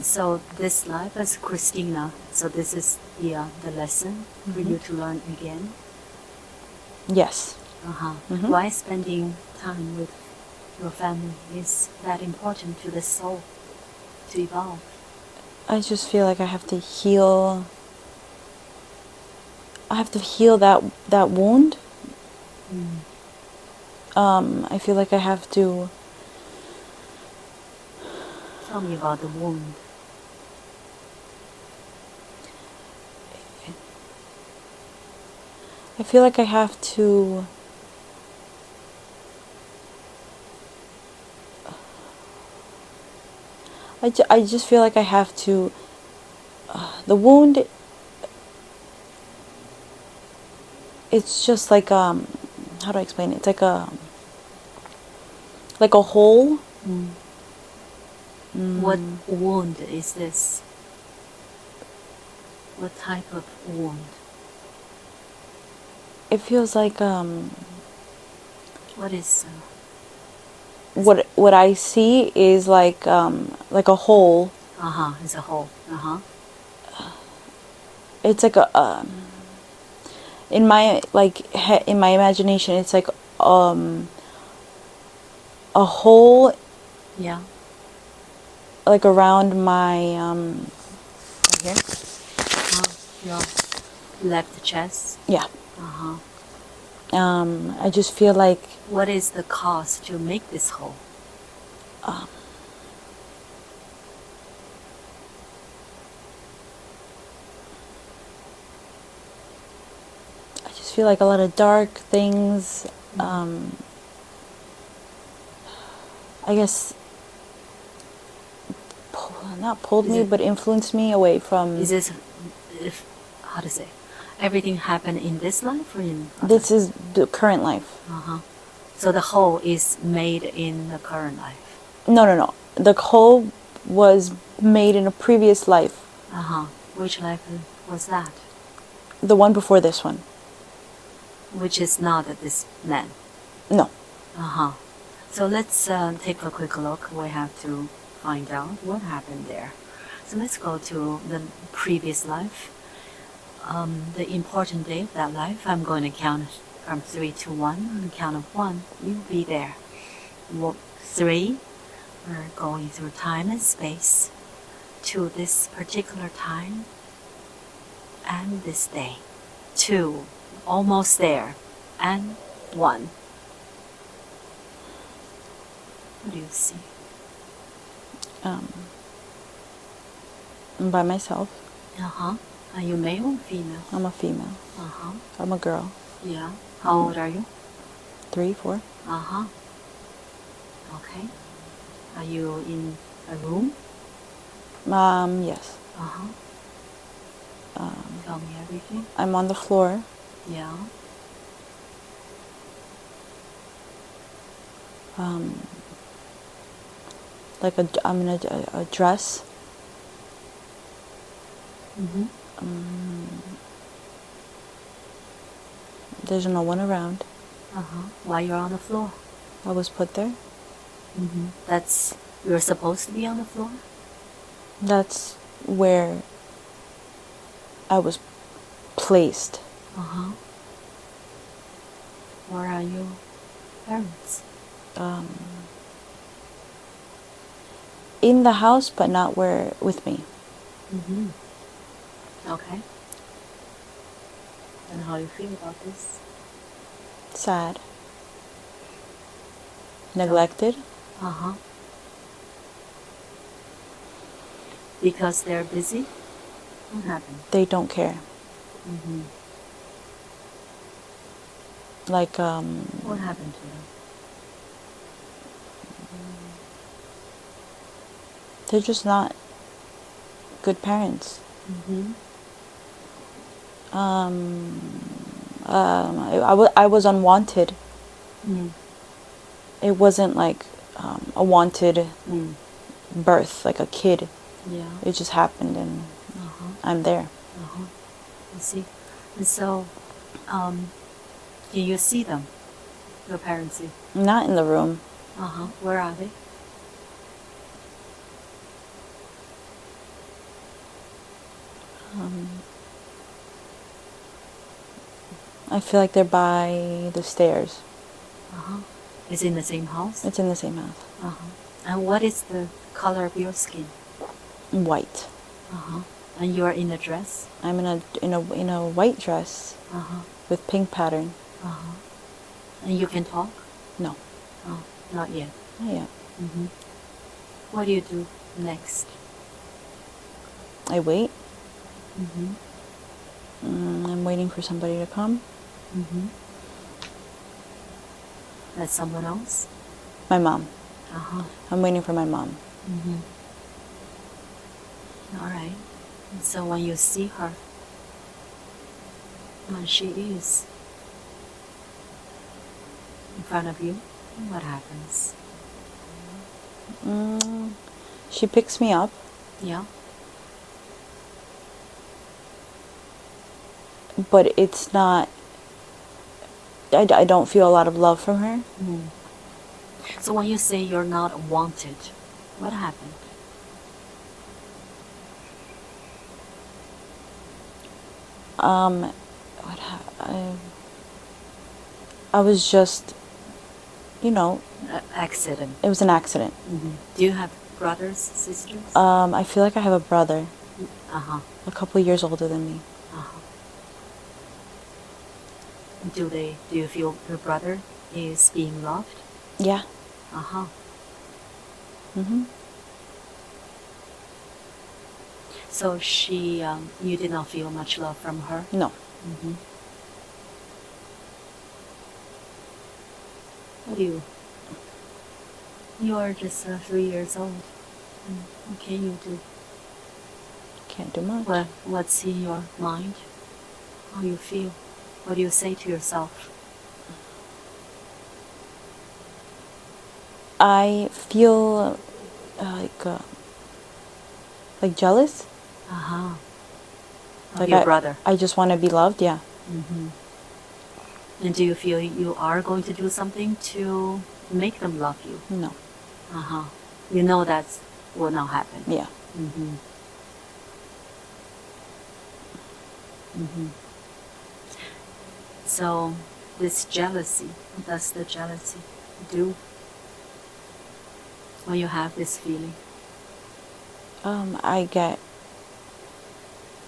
Speaker 1: So this life as Christina, so this is the lesson for you to learn again.
Speaker 2: Yes.
Speaker 1: Uh-huh.
Speaker 2: Mhm.
Speaker 1: Why spending time with your family is that important to the soul to evolve?
Speaker 2: I just feel like I have to heal. I have to heal that wound. I feel like I have to.
Speaker 1: Tell me about the wound.
Speaker 2: I feel like I have to. I just feel like I have to. The wound. It's just like how do I explain it? It's like a hole.
Speaker 1: What wound is this? What type of wound?
Speaker 2: It feels like
Speaker 1: What is
Speaker 2: what I see is like a hole.
Speaker 1: it's a hole.
Speaker 2: It's like a in my in my imagination it's like a hole,
Speaker 1: Yeah.
Speaker 2: like around my right here.
Speaker 1: Your left chest.
Speaker 2: Yeah.
Speaker 1: Uh-huh.
Speaker 2: I just feel like
Speaker 1: What is the cause to make this hole?
Speaker 2: I just feel like a lot of dark things I guess not pulled me, but influenced me away from.
Speaker 1: Is this, how to say, everything happened in this life or in?
Speaker 2: This is the current life.
Speaker 1: So the hole is made in the current life.
Speaker 2: No. The hole was made in a previous life.
Speaker 1: Which life was that?
Speaker 2: The one before this one.
Speaker 1: Which is not this man?
Speaker 2: No.
Speaker 1: So let's take a quick look. We have to find out what happened there. So let's go to the previous life. The important day of that life, I'm going to count from 3 to 1. On the count of 1, you'll be there. 3, we're going through time and space to this particular time and this day. 2, almost there, and 1. What do you see?
Speaker 2: I'm by myself.
Speaker 1: Are you male or female?
Speaker 2: I'm a female. I'm a girl.
Speaker 1: Yeah. How old are you?
Speaker 2: 3, 4.
Speaker 1: Okay. Are you in a room?
Speaker 2: Yes.
Speaker 1: Tell me everything.
Speaker 2: I'm on the floor.
Speaker 1: Yeah.
Speaker 2: Like I'm in a dress. There's no one around.
Speaker 1: Why you're on the floor?
Speaker 2: I was put there.
Speaker 1: That's, you're supposed to be on the floor?
Speaker 2: That's where I was placed.
Speaker 1: Where are your parents?
Speaker 2: In the house, but not where with me.
Speaker 1: Okay. And how do you feel about this?
Speaker 2: Sad. Neglected.
Speaker 1: Because they're busy? What happened?
Speaker 2: They don't care. Like
Speaker 1: What happened to them?
Speaker 2: they're just not good parents. I was unwanted. It wasn't like a wanted birth, like a kid.
Speaker 1: Yeah.
Speaker 2: It just happened, and I'm there.
Speaker 1: I see. And so, can you see them? Your parents see?
Speaker 2: Not in the room.
Speaker 1: Where are they?
Speaker 2: I feel like they're by the stairs.
Speaker 1: Is it in the same house?
Speaker 2: It's in the same house.
Speaker 1: And what is the color of your skin?
Speaker 2: White.
Speaker 1: And you are in a dress?
Speaker 2: I'm in a white dress with pink pattern.
Speaker 1: And you can talk?
Speaker 2: No.
Speaker 1: Oh, not yet.
Speaker 2: Not yet.
Speaker 1: What do you do next?
Speaker 2: I wait. I'm waiting for somebody to come.
Speaker 1: That's someone else?
Speaker 2: My mom. I'm waiting for my mom.
Speaker 1: All right. And so when you see her, when she is in front of you, what happens?
Speaker 2: She picks me up.
Speaker 1: Yeah.
Speaker 2: But it's not, I don't feel a lot of love from her.
Speaker 1: So when you say you're not wanted, what happened?
Speaker 2: I was just,
Speaker 1: Accident.
Speaker 2: it was an accident.
Speaker 1: Do you have brothers, sisters?
Speaker 2: I feel like I have a brother,
Speaker 1: Uh-huh.
Speaker 2: a couple years older than me.
Speaker 1: Uh-huh. Do you feel your brother is being loved?
Speaker 2: Yeah.
Speaker 1: Uh-huh. So she, you did not feel much love from her?
Speaker 2: No.
Speaker 1: What do you are just 3 years old. What can you do?
Speaker 2: Can't do much.
Speaker 1: What's in your mind? How you feel? What do you say to yourself?
Speaker 2: I feel like Like jealous?
Speaker 1: Uh-huh. Of
Speaker 2: Like
Speaker 1: your brother.
Speaker 2: I just want to be loved, yeah.
Speaker 1: Mm-hmm. And do you feel you are going to do something to make them love you?
Speaker 2: No.
Speaker 1: Uh-huh. You know that will not happen.
Speaker 2: Yeah.
Speaker 1: Mm-hmm. Mm-hmm. So this jealousy, what does the jealousy do when you have this feeling?
Speaker 2: I get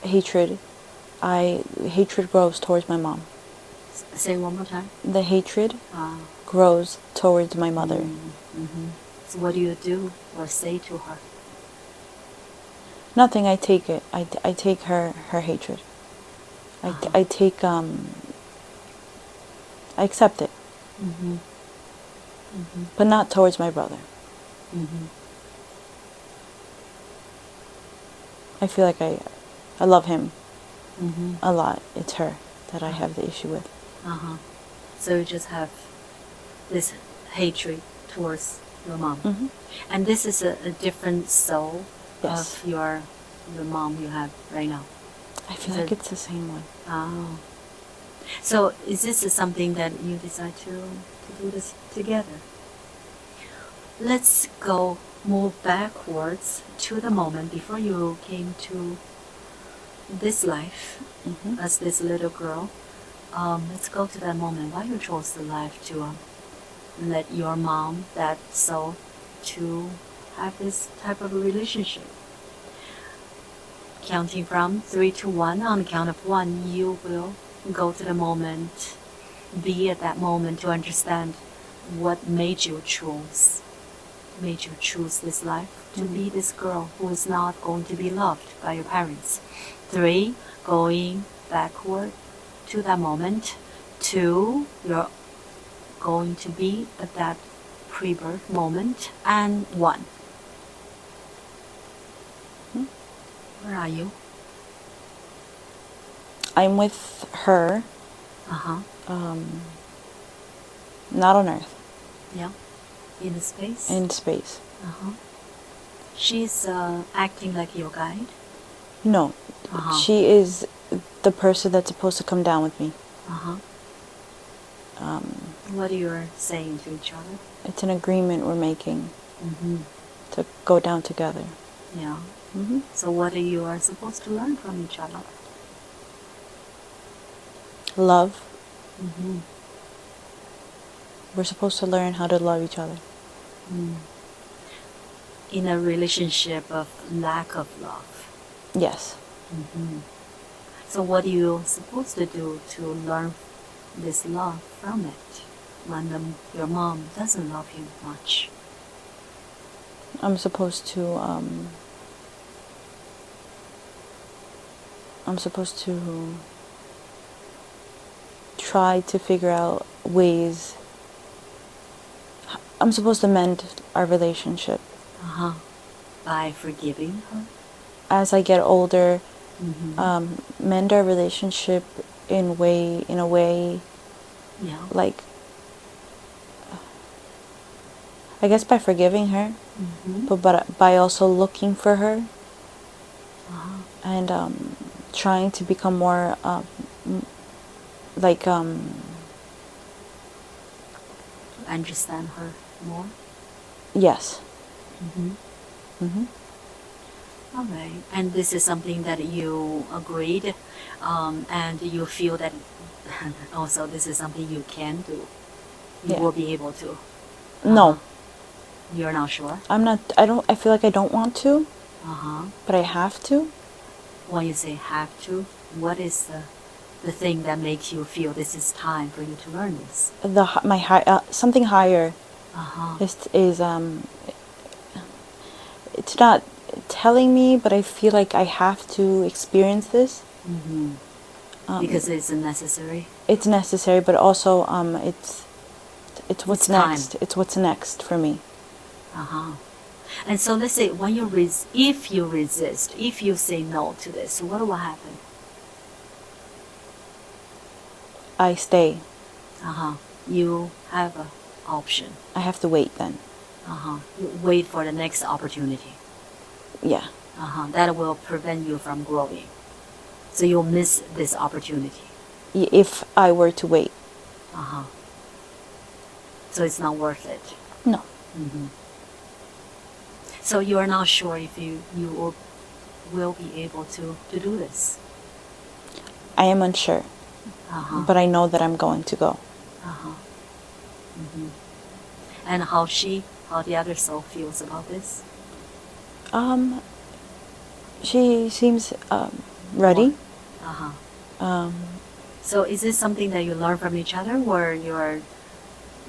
Speaker 2: hatred. Hatred grows towards my mom.
Speaker 1: Say one more time.
Speaker 2: The hatred grows towards my mother.
Speaker 1: Mm-hmm. So what do you do or say to her?
Speaker 2: Nothing. I take it. I take her hatred. I take I accept it.
Speaker 1: Mm-hmm. Mm-hmm.
Speaker 2: But not towards my brother.
Speaker 1: Mm-hmm.
Speaker 2: I feel like I love him
Speaker 1: Mm-hmm.
Speaker 2: a lot. It's her that I have the issue with.
Speaker 1: Uh-huh. So you just have this hatred towards your mom.
Speaker 2: Mm-hmm.
Speaker 1: And this is a different soul
Speaker 2: Yes.
Speaker 1: of the mom you have right now.
Speaker 2: I feel like it's the same one.
Speaker 1: Oh. So is this something that you decide to do this together? Let's move backwards to the moment before you came to this life
Speaker 2: Mm-hmm.
Speaker 1: as this little girl. Let's go to that moment why you chose the life to let your mom, that soul, to have this type of a relationship. Counting from 3 to 1, on the count of 1, you will go to the moment, be at that moment to understand what made you choose this life, to be this girl who is not going to be loved by your parents. 3, going backward to that moment. 2, you're going to be at that pre-birth moment. And 1. Where are you?
Speaker 2: I'm with her.
Speaker 1: Uh-huh.
Speaker 2: Not on Earth.
Speaker 1: Yeah. In the space?
Speaker 2: In space.
Speaker 1: Uh-huh. She's acting like your guide?
Speaker 2: No.
Speaker 1: Uh-huh.
Speaker 2: She is the person that's supposed to come down with me.
Speaker 1: Uh-huh. What are you saying to each other?
Speaker 2: It's an agreement we're making
Speaker 1: Mm-hmm.
Speaker 2: to go down together.
Speaker 1: Yeah.
Speaker 2: Mm-hmm.
Speaker 1: So what are you supposed to learn from each other?
Speaker 2: Love.
Speaker 1: Mm-hmm.
Speaker 2: We're supposed to learn how to love each other.
Speaker 1: Mm. In a relationship of lack of love.
Speaker 2: Yes.
Speaker 1: Mm-hmm. So what are you supposed to do to learn this love from it when your mom doesn't love you much?
Speaker 2: I'm supposed to try to figure out ways. I'm supposed to mend our relationship.
Speaker 1: Uh-huh. By forgiving her?
Speaker 2: As I get older,
Speaker 1: Mm-hmm.
Speaker 2: mend our relationship in a way,
Speaker 1: Yeah.
Speaker 2: like, I guess by forgiving her,
Speaker 1: Mm-hmm.
Speaker 2: but by also looking for her
Speaker 1: Uh-huh.
Speaker 2: and trying to become more
Speaker 1: Understand her more?
Speaker 2: yes.
Speaker 1: Mm-hmm.
Speaker 2: Mm-hmm.
Speaker 1: All right. And this is something that you agreed, and you feel that also this is something you can do. You
Speaker 2: Yeah.
Speaker 1: will be able to.
Speaker 2: No,
Speaker 1: You're not sure?
Speaker 2: I feel like I don't want to,
Speaker 1: Uh-huh.
Speaker 2: but I have to.
Speaker 1: When you say have to, what is the thing that makes you feel this is time for you to learn this?
Speaker 2: Something higher
Speaker 1: Uh-huh.
Speaker 2: is it's not telling me, but I feel like I have to experience this.
Speaker 1: Mm-hmm. Because it's necessary?
Speaker 2: It's necessary, but also it's what's
Speaker 1: It's time.
Speaker 2: next. It's what's next for me.
Speaker 1: Uh-huh. And so let's say when if you resist, if you say no to this, what will happen?
Speaker 2: I stay.
Speaker 1: Uh-huh. You have an option.
Speaker 2: I have to wait then.
Speaker 1: Uh-huh. You wait for the next opportunity.
Speaker 2: Yeah.
Speaker 1: That will prevent you from growing. So you'll miss this opportunity.
Speaker 2: If I were to wait.
Speaker 1: So it's not worth it.
Speaker 2: No.
Speaker 1: So you are not sure if you will be able to do this.
Speaker 2: I am unsure. But I know that I'm going to go.
Speaker 1: And how the other soul feels about this?
Speaker 2: She seems ready.
Speaker 1: So is this something that you learn from each other, or you're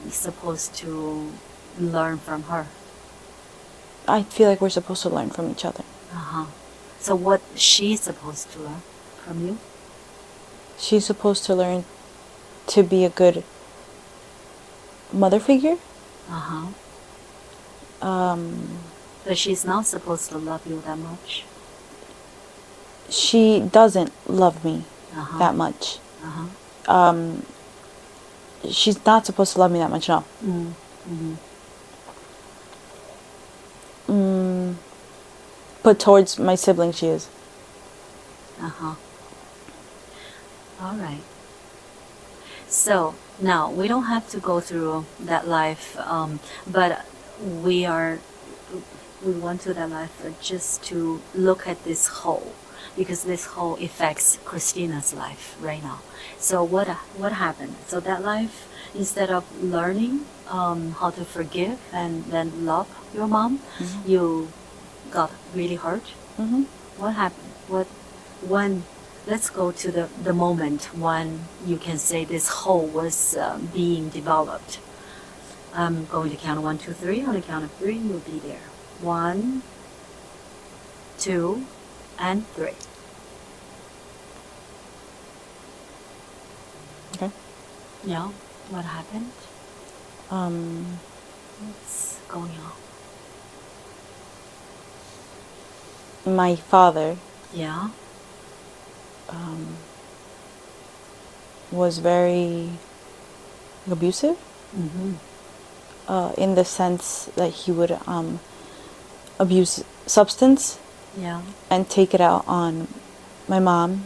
Speaker 1: supposed to learn from her?
Speaker 2: I feel like we're supposed to learn from each other.
Speaker 1: So what she's supposed to learn from you?
Speaker 2: She's supposed to learn to be a good mother figure.
Speaker 1: But she's not supposed to love you that much.
Speaker 2: She doesn't love me that much. She's not supposed to love me that much, no. But towards my siblings, she is.
Speaker 1: All right. So now we don't have to go through that life, but we want to that life just to look at this whole, because this whole affects Christina's life right now. So what happened? So that life, instead of learning how to forgive and then love your mom, you got really hurt. What happened? Let's go to the moment when you can say this whole was being developed. I'm going to count 1, 2, 3. On the count of 3, you'll be there. 1, 2, and 3.
Speaker 2: Okay.
Speaker 1: Yeah. What happened? What's going on?
Speaker 2: My father.
Speaker 1: Yeah.
Speaker 2: Was very abusive. In the sense that he would abuse substance.
Speaker 1: Yeah.
Speaker 2: And take it out on my mom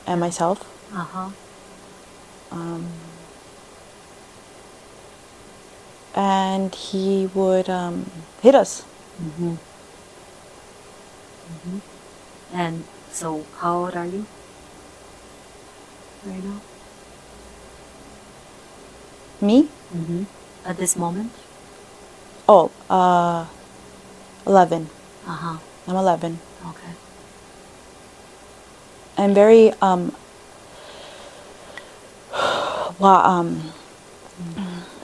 Speaker 2: and myself. And he would hit us.
Speaker 1: And so how old are you right now?
Speaker 2: Me?
Speaker 1: At this moment?
Speaker 2: Oh, 11.
Speaker 1: I'm
Speaker 2: 11.
Speaker 1: Okay.
Speaker 2: I'm very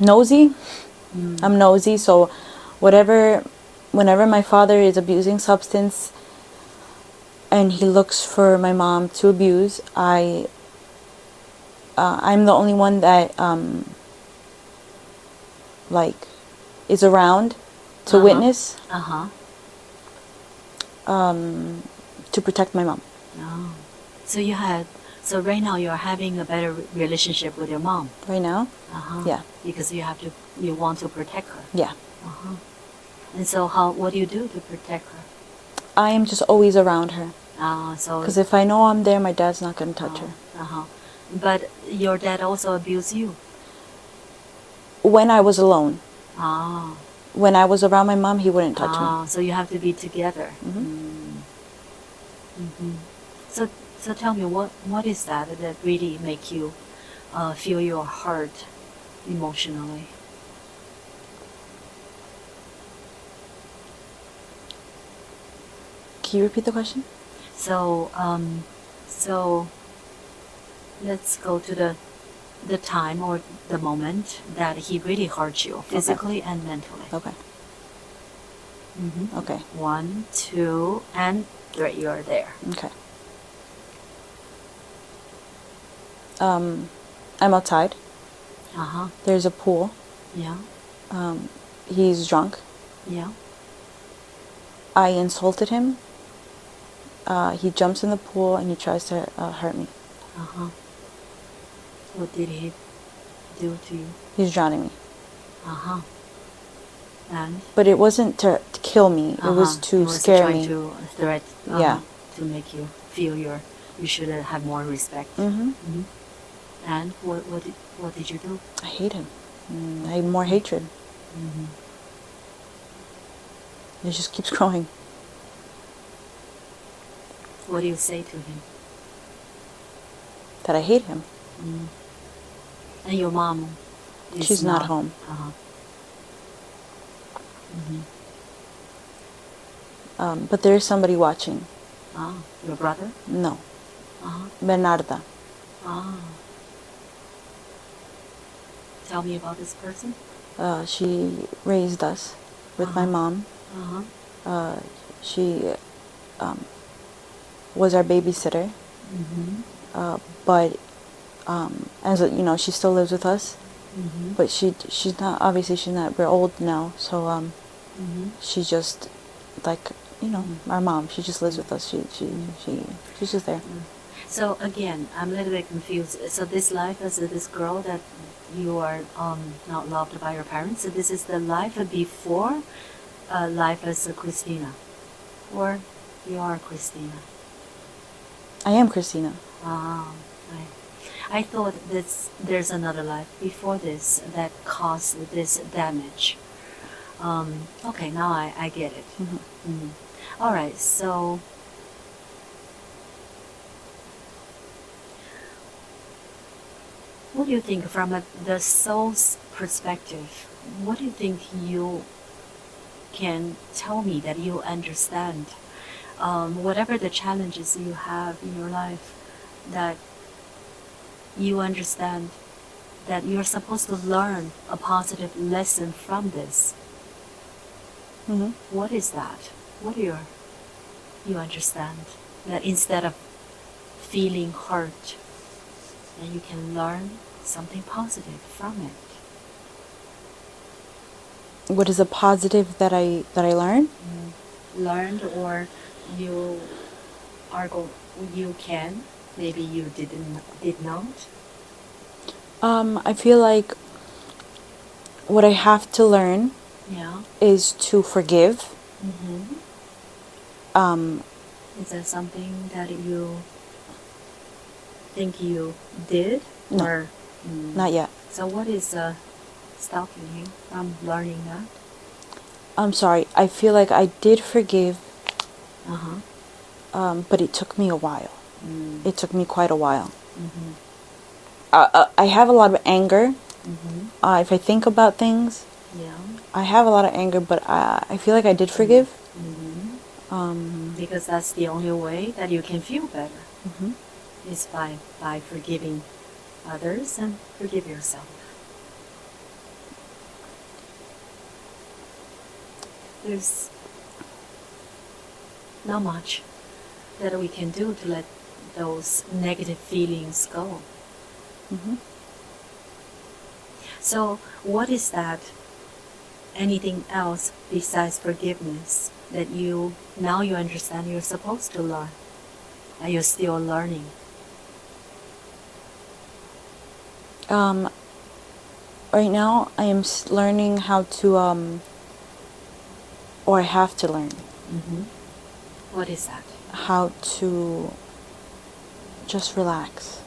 Speaker 2: nosy. I'm nosy, so whenever my father is abusing substance and he looks for my mom to abuse, I'm the only one that is around to witness, to protect my mom.
Speaker 1: Oh. So right now you're having a better relationship with your mom.
Speaker 2: Right now? Yeah.
Speaker 1: Because you want to protect her.
Speaker 2: Yeah.
Speaker 1: And so what do you do to protect her?
Speaker 2: I am just always around her.
Speaker 1: So
Speaker 2: because if I know I'm there, my dad's not going to touch her.
Speaker 1: But your dad also abused you?
Speaker 2: When I was alone.
Speaker 1: Ah.
Speaker 2: When I was around my mom, he wouldn't touch me.
Speaker 1: So you have to be together. So tell me, what is that really make you feel your heart emotionally?
Speaker 2: Can you repeat the question?
Speaker 1: So let's go to the time or the moment that he really hurt you physically and mentally.
Speaker 2: Okay. Okay.
Speaker 1: 1, 2, and 3. You're there.
Speaker 2: Okay. I'm outside. There's a pool.
Speaker 1: Yeah.
Speaker 2: He's drunk.
Speaker 1: Yeah.
Speaker 2: I insulted him. He jumps in the pool and he tries to hurt me.
Speaker 1: What did he do to you?
Speaker 2: He's drowning me. But it wasn't to kill me. It was to scare me.
Speaker 1: To threat.
Speaker 2: Yeah.
Speaker 1: To make you feel you should have more respect. And what did you do?
Speaker 2: I hate him. I had more hatred. It just keeps growing.
Speaker 1: What do you say to him?
Speaker 2: That I hate him.
Speaker 1: And your mom is
Speaker 2: She's not home. But there is somebody watching.
Speaker 1: Your brother?
Speaker 2: No. Bernarda.
Speaker 1: Tell me about this person.
Speaker 2: She raised us with my mom. She was our babysitter. But as you know, she still lives with us. But she's not, obviously she's not, we're old now, so she's just like, you know, our mom. She just lives with us. She's just there.
Speaker 1: So again, I'm a little bit confused. So this life as this girl that you are not loved by your parents, so this is the life before life as a Christina, or you are Christina?
Speaker 2: I am Christina.
Speaker 1: I thought there's another life before this that caused this damage. Okay, now I get it. All right, so what do you think from the soul's perspective? What do you think you can tell me that you understand? Whatever the challenges you have in your life, that you understand that you're supposed to learn a positive lesson from this. What is that? What do you understand? That instead of feeling hurt, then you can learn something positive from it.
Speaker 2: What is a positive that I learned?
Speaker 1: Learned, or you can. Maybe you did not.
Speaker 2: I feel like what I have to learn is to forgive.
Speaker 1: Is that something that you think you did?
Speaker 2: No,
Speaker 1: or,
Speaker 2: not yet.
Speaker 1: So what is stopping you from learning that?
Speaker 2: I'm sorry. I feel like I did forgive, but it took me a while. It took me quite a while. I have a lot of anger. If I think about things, I have a lot of anger, but I feel like I did forgive.
Speaker 1: Because that's the only way that you can feel better, is by forgiving others and forgive yourself. There's not much that we can do to let those negative feelings go. So what is that? Anything else besides forgiveness that you understand you're supposed to learn, and you're still learning?
Speaker 2: Right now I am learning how to or I have to learn.
Speaker 1: What is that?
Speaker 2: How to just relax.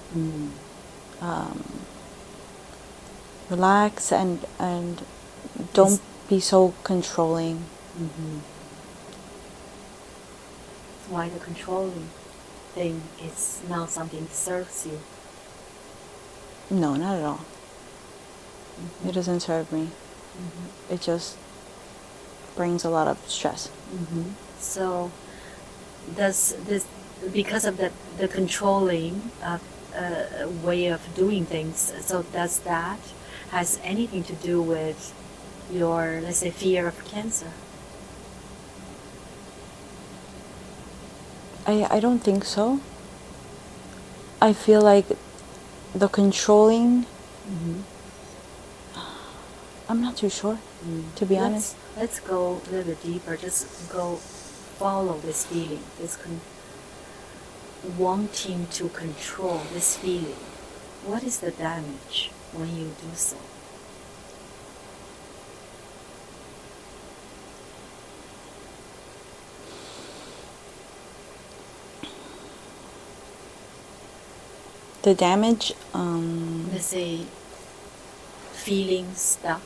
Speaker 2: Relax and don't be so controlling.
Speaker 1: Why the controlling thing is not something that serves you?
Speaker 2: No, not at all. It doesn't serve me. It just brings a lot of stress.
Speaker 1: So does this, because of the controlling way of doing things, so does that has anything to do with your, let's say, fear of cancer?
Speaker 2: I don't think so. I feel like the controlling, I'm not too sure, to be honest.
Speaker 1: Let's go a little bit deeper. Just go follow this feeling, wanting to control this feeling. What is the damage when you do so?
Speaker 2: The damage,
Speaker 1: Let's say feeling stuck.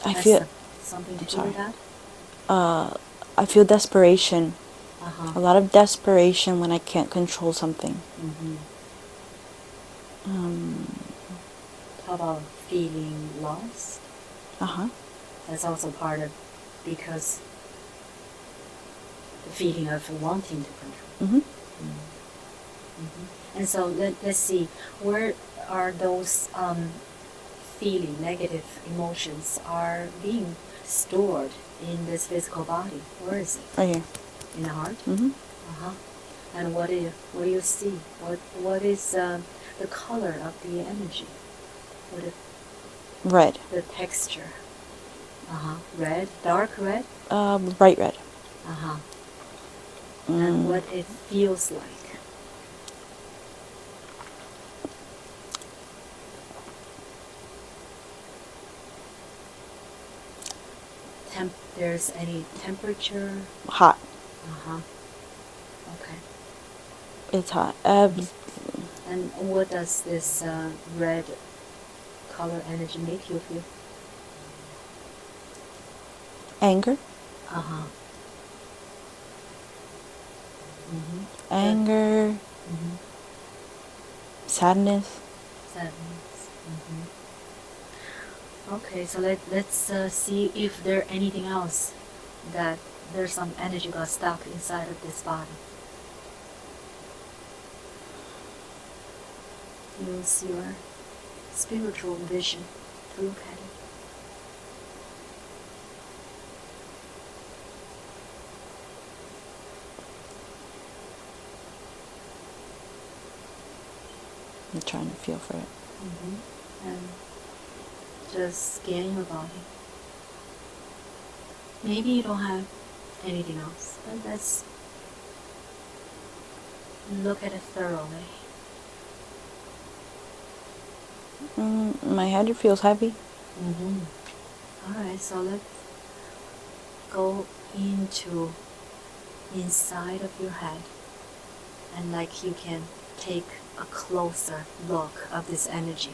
Speaker 2: I
Speaker 1: Has
Speaker 2: feel,
Speaker 1: something to do
Speaker 2: sorry.
Speaker 1: with that?
Speaker 2: I feel desperation.
Speaker 1: Uh-huh.
Speaker 2: A lot of desperation when I can't control something.
Speaker 1: Mm-hmm. How about feeling lost?
Speaker 2: Uh-huh.
Speaker 1: That's also part of, because the feeling of wanting to control.
Speaker 2: Mm-hmm.
Speaker 1: And so let's see, where are those feeling negative emotions are being stored in this physical body? Where is it?
Speaker 2: Right here.
Speaker 1: In the heart?
Speaker 2: Mm-hmm.
Speaker 1: Uh-huh. And what do you see? What is the color of the energy? What is
Speaker 2: Red.
Speaker 1: the texture? Uh-huh. Red? Dark red?
Speaker 2: Bright red.
Speaker 1: Uh-huh. And what it feels like? There's any temperature?
Speaker 2: Hot.
Speaker 1: Uh-huh. Okay.
Speaker 2: It's hot.
Speaker 1: And what does this red color energy make you feel?
Speaker 2: Anger.
Speaker 1: Uh-huh. Mm-hmm.
Speaker 2: Anger.
Speaker 1: Mm-hmm.
Speaker 2: Sadness.
Speaker 1: Sadness. Mm-hmm. Okay, so let's see if there anything else that there's some energy got stuck inside of this body. Use your spiritual vision to look at it.
Speaker 2: I'm trying to feel for it.
Speaker 1: Mm-hmm. And just scan your body. Maybe you don't have anything else, but let's look at it thoroughly.
Speaker 2: My head feels heavy.
Speaker 1: Mm-hmm. Alright, so let's go inside of your head, and like you can take a closer look of this energy.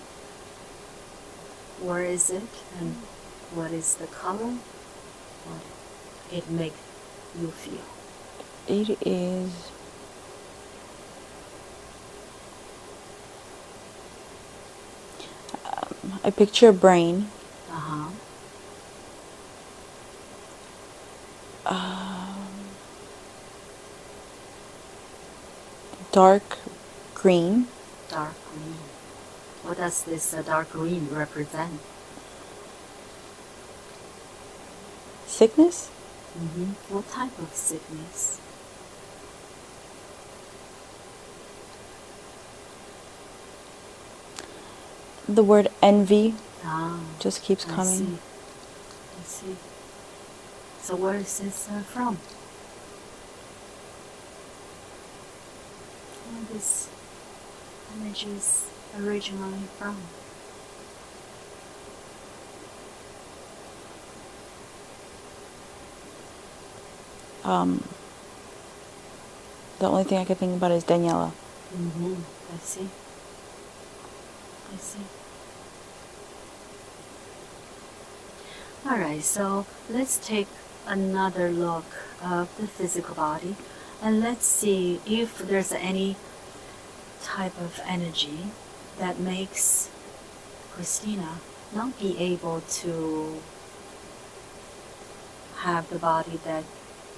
Speaker 1: Where is it, and what is the color? What it make you feel?
Speaker 2: It is I picture a brain.
Speaker 1: Uh-huh.
Speaker 2: Dark green.
Speaker 1: Dark green. What does this dark green represent?
Speaker 2: Sickness.
Speaker 1: Mm-hmm. What type of sickness?
Speaker 2: The word envy
Speaker 1: Ah,
Speaker 2: just keeps coming.
Speaker 1: I see. So where is this from? Where this energy is originally from?
Speaker 2: The only thing I can think about is Daniela.
Speaker 1: Mm-hmm. I see. I see. Alright, so let's take another look of the physical body, and let's see if there's any type of energy that makes Christina not be able to have the body that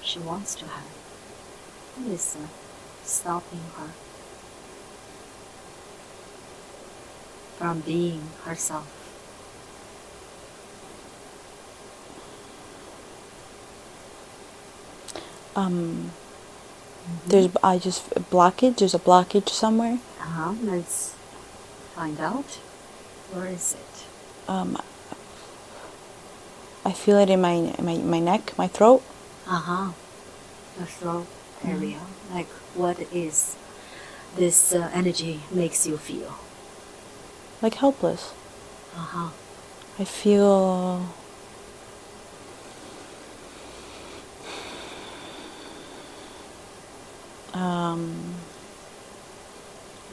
Speaker 1: she wants to have. What is stopping her from being herself?
Speaker 2: There's blockage. There's a blockage somewhere.
Speaker 1: Let's find out. Where is it?
Speaker 2: I feel it in my neck, my throat.
Speaker 1: The throat area. Like, what is this energy makes you feel?
Speaker 2: Like helpless. I feel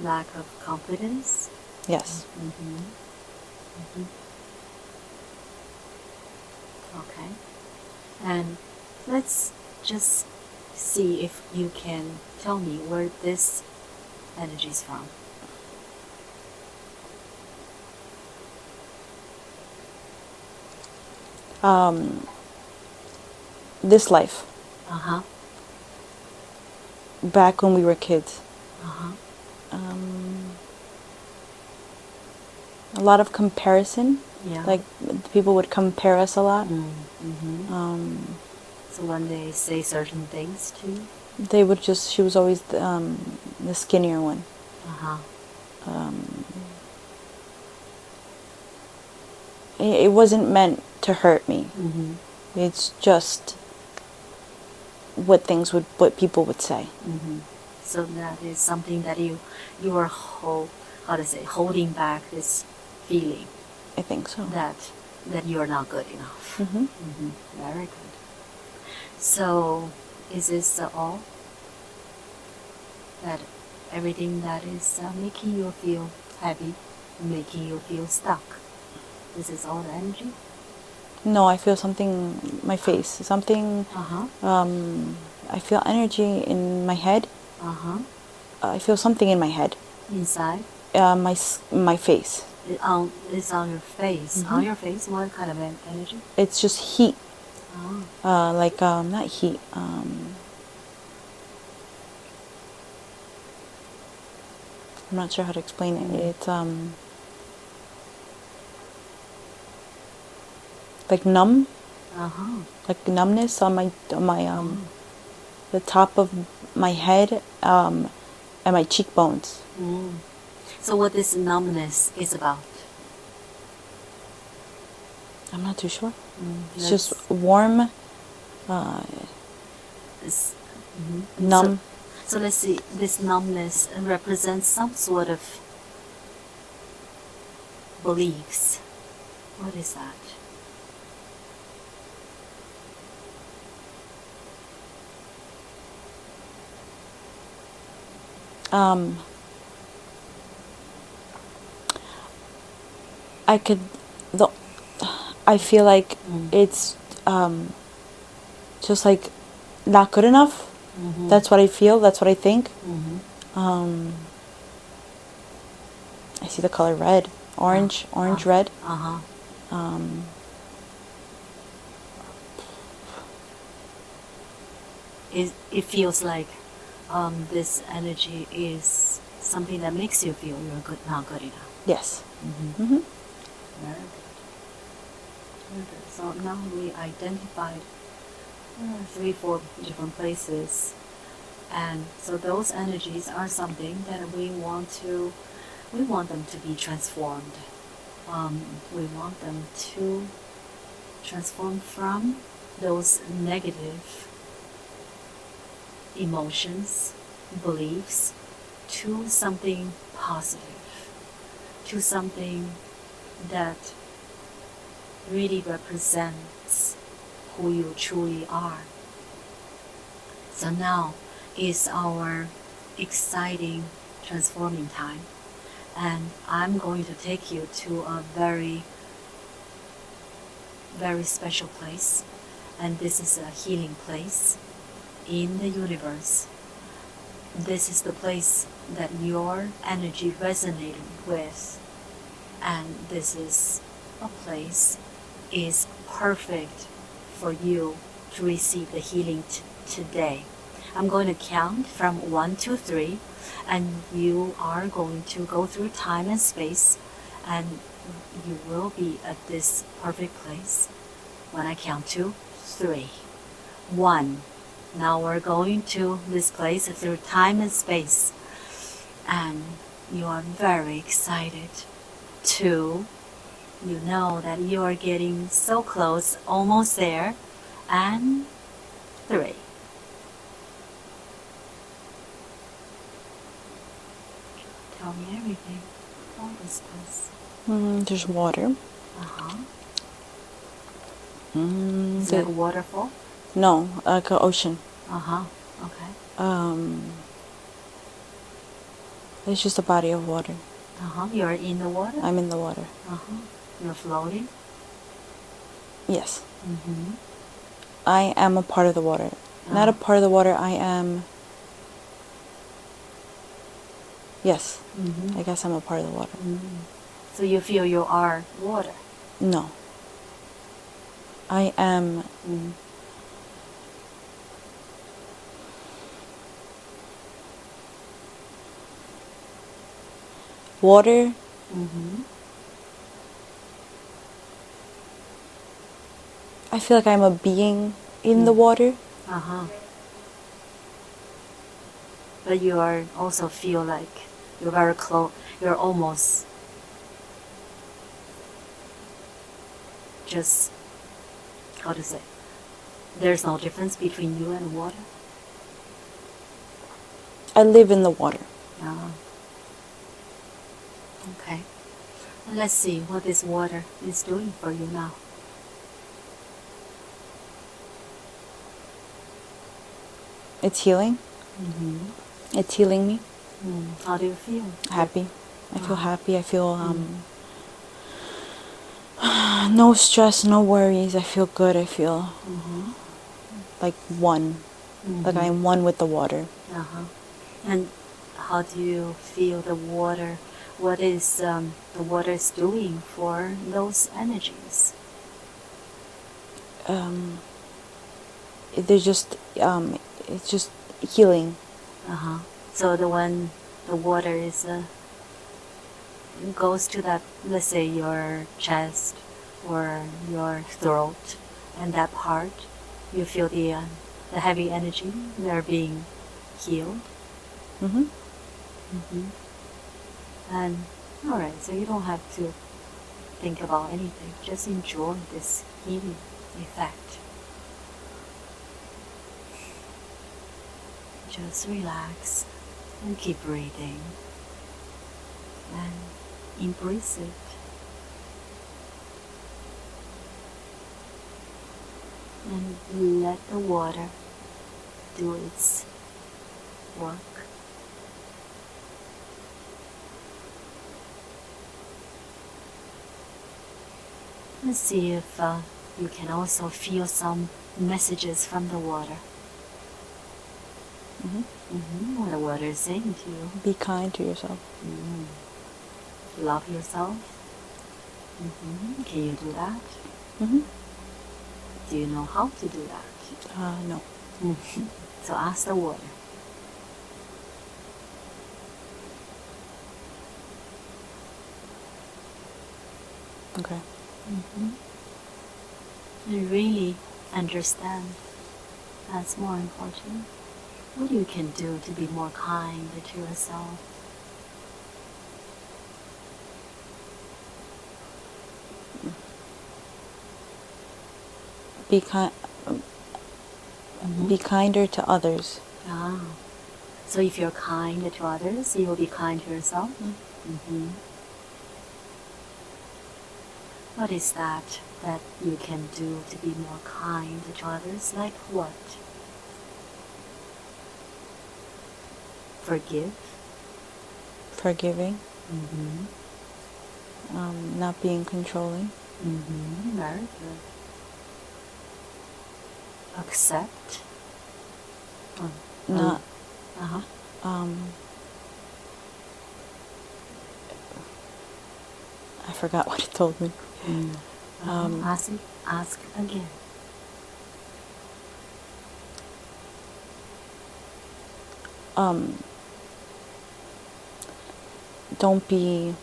Speaker 1: lack of confidence.
Speaker 2: Yes.
Speaker 1: Okay. And let's just see if you can tell me where this energy is from.
Speaker 2: This life.
Speaker 1: Uh-huh.
Speaker 2: Back when we were kids.
Speaker 1: Uh-huh.
Speaker 2: A lot of comparison.
Speaker 1: Yeah.
Speaker 2: Like, people would compare us a lot.
Speaker 1: So when they say certain things to you?
Speaker 2: She was always the skinnier one.
Speaker 1: Uh-huh.
Speaker 2: It wasn't meant to hurt me. It's just what people would say.
Speaker 1: So that is something that you are holding back this feeling.
Speaker 2: I think so.
Speaker 1: That you are not good enough. Very good. So, is this all? That everything that is making you feel heavy, making you feel stuck, this is all the energy?
Speaker 2: No, I feel something, my face, something, I feel energy in my head. I feel something in my head.
Speaker 1: Inside?
Speaker 2: My face.
Speaker 1: It's on your face. On your face, what kind of energy?
Speaker 2: It's just heat.
Speaker 1: Oh.
Speaker 2: Not heat. I'm not sure how to explain it. It's like numb. Like numbness on my the top of my head and my cheekbones.
Speaker 1: So what this numbness is about?
Speaker 2: I'm not too sure. It's just warm, numb.
Speaker 1: So let's see, this numbness represents some sort of beliefs. What is that?
Speaker 2: I feel like it's just like not good enough. That's what I feel. That's what I think. I see the color red, orange, red.
Speaker 1: It feels like this energy is something that makes you feel you're not good enough.
Speaker 2: Yes.
Speaker 1: Very good. Very good. So now we identified 3-4 different places, and so those energies are something that we want them to be transformed. We want them to transform from those negative emotions, beliefs, to something positive, to something that really represents who you truly are. So now is our exciting transforming time, and I'm going to take you to a very, very special place, and this is a healing place in the universe. This is the place that your energy resonated with, and this is a place is perfect for you to receive the healing today. I'm going to count from 1 to 3, and you are going to go through time and space, and you will be at this perfect place when I count to 3. 1. Now we're going to this place through time and space, and you are very excited. 2. You know that you are getting so close, almost there. And 3. Tell me everything about this place.
Speaker 2: There's water.
Speaker 1: Is it like a waterfall?
Speaker 2: No, like an ocean.
Speaker 1: Okay.
Speaker 2: It's just a body of water.
Speaker 1: You're in the water?
Speaker 2: I'm in the water.
Speaker 1: You're floating?
Speaker 2: Yes.
Speaker 1: Mm-hmm.
Speaker 2: I am a part of the water. Not a part of the water, I am... Yes. I guess I'm a part of the water.
Speaker 1: So you feel you are water?
Speaker 2: No. I am... water. I feel like I'm a being in the water.
Speaker 1: But you are also feel like you're very close. You're almost just, how to say, there's no difference between you and water?
Speaker 2: I live in the water.
Speaker 1: Okay. Let's see what this water is doing for you now.
Speaker 2: It's healing. It's healing me.
Speaker 1: How do you feel?
Speaker 2: Happy. I feel happy. I feel no stress, no worries. I feel good. I feel like one. Like I am one with the water.
Speaker 1: And how do you feel the water? What is the water is doing for those energies?
Speaker 2: They're just it's just healing.
Speaker 1: So the water is goes to that, let's say your chest or your throat, and that part, you feel the heavy energy. They're being healed. And all right, so you don't have to think about anything. Just enjoy this healing effect. Just relax and keep breathing and embrace it. And let the water do its work. Let's see if you can also feel some messages from the water. What the water is saying to you.
Speaker 2: Be kind to yourself.
Speaker 1: Love yourself. Can you do that? Do you know how to do that?
Speaker 2: No.
Speaker 1: So ask the water.
Speaker 2: Okay.
Speaker 1: And really understand. That's more important. What you can do to be more kind to yourself.
Speaker 2: Be kind. Be kinder to others.
Speaker 1: So if you're kind to others, you will be kind to yourself. What is that you can do to be more kind to others? Like what? Forgive.
Speaker 2: Forgiving. Not being controlling.
Speaker 1: Very good. Accept.
Speaker 2: Not. I forgot what it told me.
Speaker 1: Ask again.
Speaker 2: Don't be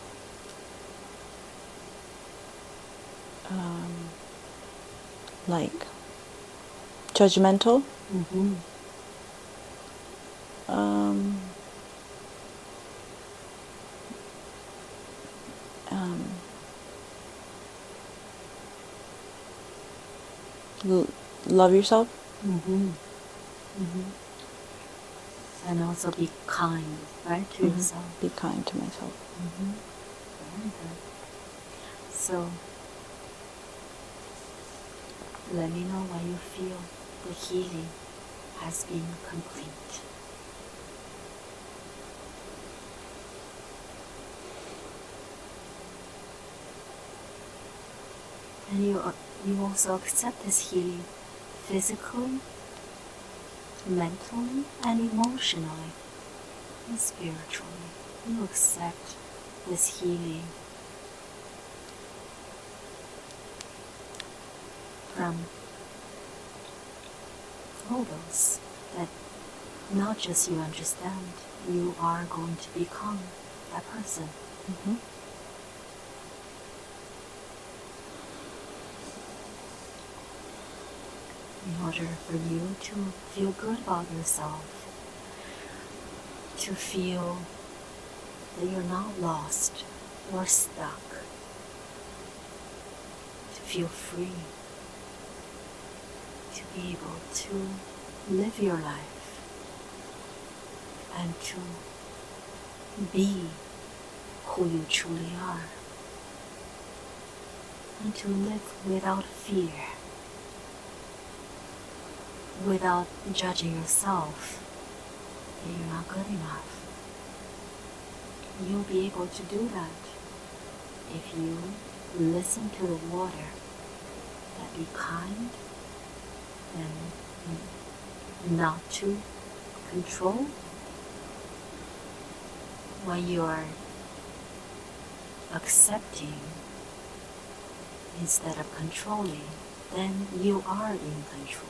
Speaker 2: like judgmental. Love yourself.
Speaker 1: And also be kind, right, to yourself.
Speaker 2: Be kind to myself.
Speaker 1: Very good. So, let me know when you feel the healing has been complete. And you also accept this healing physically, mentally, and emotionally, and spiritually. You accept this healing from all those that not just you understand, you are going to become that person.
Speaker 2: Mm-hmm.
Speaker 1: In order for you to feel good about yourself, to feel that you're not lost or stuck, to feel free, to be able to live your life and to be who you truly are, and to live without fear, without judging yourself that you're not good enough. You'll be able to do that if you listen to the water, that be kind and not to control. When you are accepting instead of controlling, then you are in control.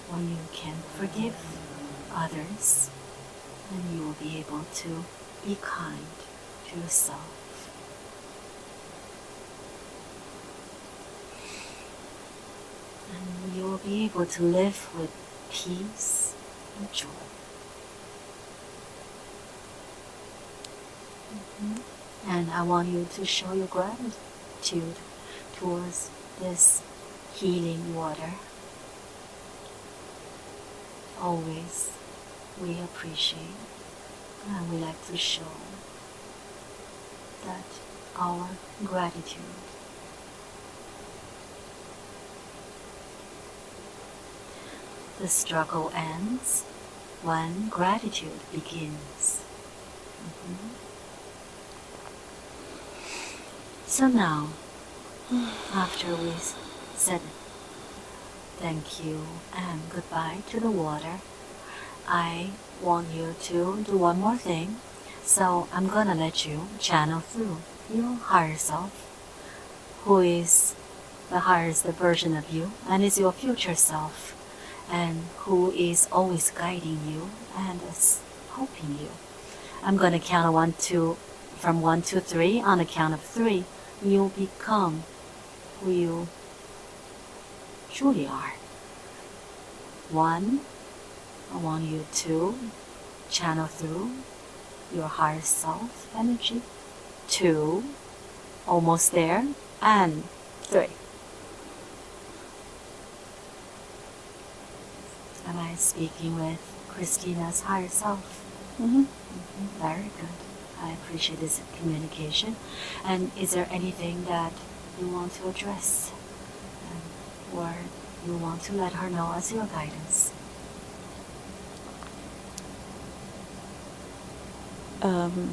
Speaker 1: When you can forgive others, then you will be able to be kind to yourself. And you will be able to live with peace and joy. And I want you to show your gratitude towards this healing water. Always we appreciate and we like to show that our gratitude. The struggle ends when gratitude begins. So now, after we said thank you and goodbye to the water, I want you to do one more thing. So I'm gonna let you channel through your higher self, who is the highest version of you and is your future self, and who is always guiding you and is helping you. I'm gonna count from 1 to 3. On the count of 3, you'll become who you truly are. 1, I want you to channel through your higher self energy. 2, almost there. And 3. Am I speaking with Christina's higher self? Very good. I appreciate this communication. And is there anything that you want to address? Or you want to let her know as your guidance?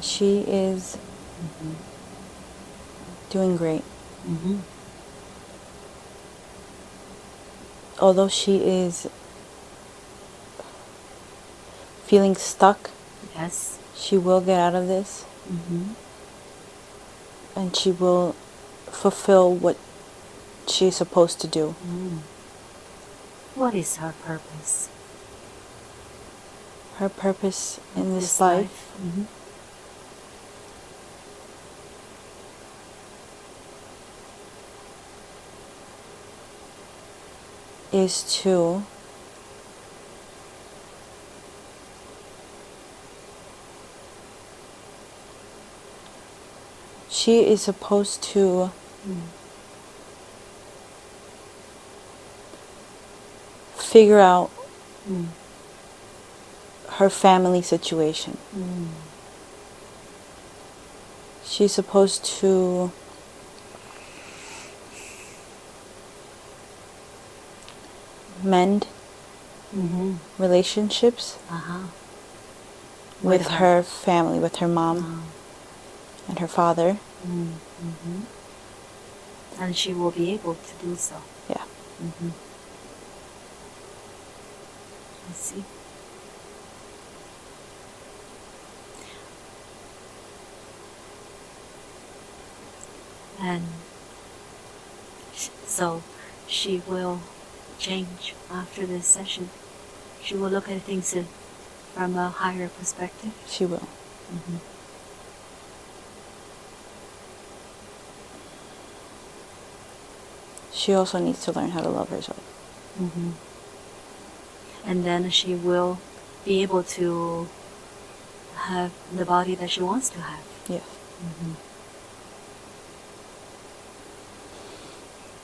Speaker 2: She is doing great. Although she is feeling stuck,
Speaker 1: yes,
Speaker 2: she will get out of this. And she will fulfill what she's supposed to do.
Speaker 1: What is her purpose?
Speaker 2: Her purpose in this life is to she is supposed to figure out her family situation. She's supposed to mend relationships with her family, with her mom and her father.
Speaker 1: Mm-hmm. And she will be able to do so.
Speaker 2: Yeah.
Speaker 1: Mm-hmm. I see. And so she will change after this session. She will look at things from a higher perspective.
Speaker 2: She will.
Speaker 1: Mm-hmm.
Speaker 2: She also needs to learn how to love herself.
Speaker 1: Mm-hmm. And then she will be able to have the body that she wants to have.
Speaker 2: Yes.
Speaker 1: Mm-hmm.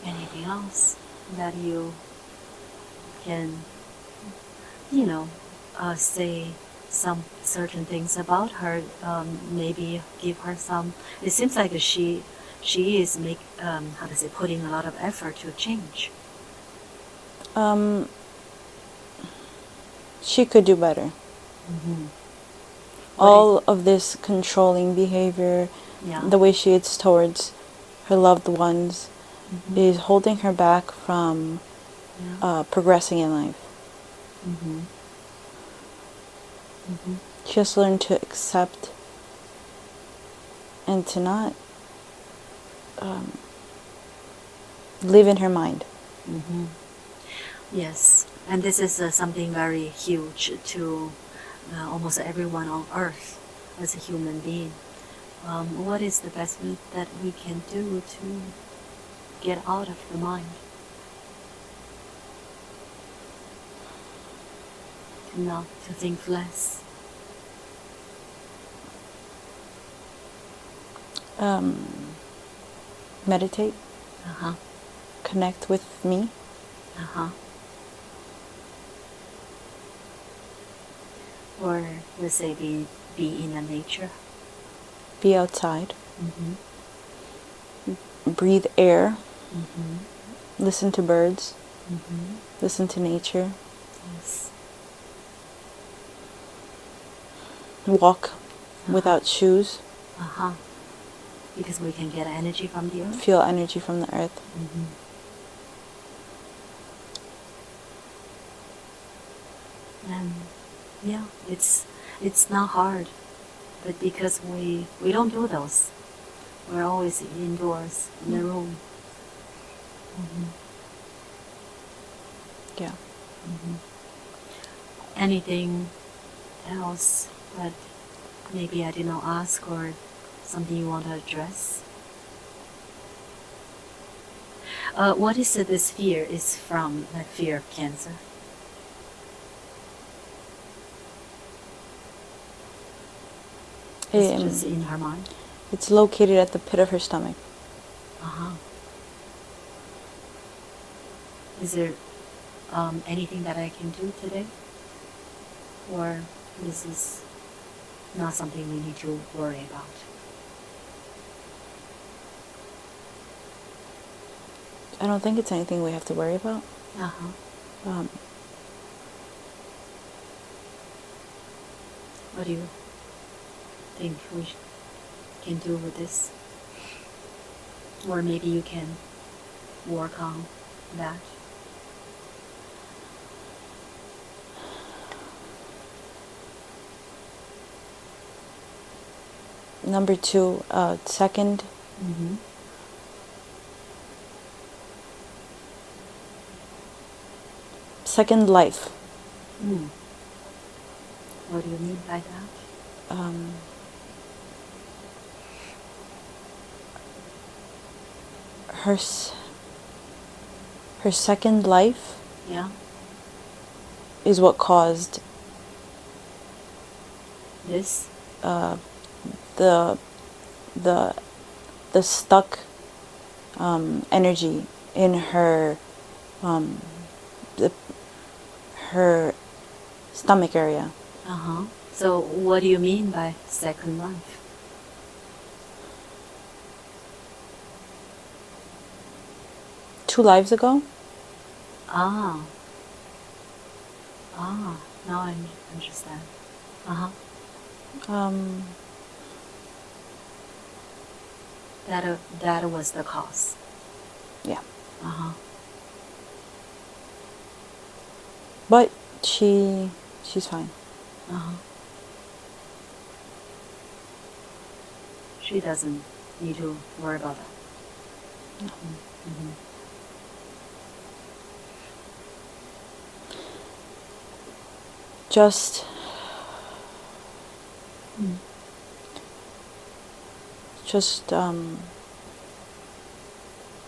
Speaker 1: Anything else that you can, say some certain things about her? Maybe give her some. It seems like she is putting a lot of effort to change.
Speaker 2: She could do better.
Speaker 1: Mm-hmm.
Speaker 2: All of this controlling behavior, the way she is towards her loved ones, is holding her back from progressing in life.
Speaker 1: Mm-hmm. Mm-hmm.
Speaker 2: She has to learn to accept and to not live in her mind.
Speaker 1: Mm-hmm. Yes, and this is something very huge to almost everyone on earth as a human being. What is the best that we can do to get out of the mind? Not to think less.
Speaker 2: Meditate.
Speaker 1: Uh-huh.
Speaker 2: Connect with me.
Speaker 1: Uh-huh. Or let's say be in the nature.
Speaker 2: Be outside.
Speaker 1: Mm-hmm.
Speaker 2: Breathe air.
Speaker 1: Mm-hmm.
Speaker 2: Listen to birds.
Speaker 1: Mm-hmm.
Speaker 2: Listen to nature.
Speaker 1: Yes.
Speaker 2: Walk without shoes.
Speaker 1: Uh-huh. Because we can get energy from the earth.
Speaker 2: Feel energy from the earth.
Speaker 1: Mm-hmm. And yeah, it's not hard, but because we don't do those, we're always indoors in the room. Mm-hmm.
Speaker 2: Yeah.
Speaker 1: Mm-hmm. Anything else that maybe I did not ask, or something you want to address? What is it this fear is from, that fear of cancer? It's just in her mind?
Speaker 2: It's located at the pit of her stomach.
Speaker 1: Uh-huh. Is there anything that I can do today? Or this is not something we need to worry about?
Speaker 2: I don't think it's anything we have to worry about.
Speaker 1: Uh-huh. What do you think we can do with this? Or maybe you can work on that.
Speaker 2: Number 2, second.
Speaker 1: Mm-hmm.
Speaker 2: Second life.
Speaker 1: What do you mean by that?
Speaker 2: Her second life.
Speaker 1: Yeah.
Speaker 2: Is what caused
Speaker 1: this.
Speaker 2: The stuck energy in her her stomach area.
Speaker 1: Uh-huh. So what do you mean by second life?
Speaker 2: Two lives ago.
Speaker 1: Now I understand. Uh-huh. That was the cause.
Speaker 2: Yeah.
Speaker 1: Uh-huh.
Speaker 2: But she's fine.
Speaker 1: Uh-huh. She doesn't need to worry about that.
Speaker 2: No.
Speaker 1: Mm-hmm.
Speaker 2: Just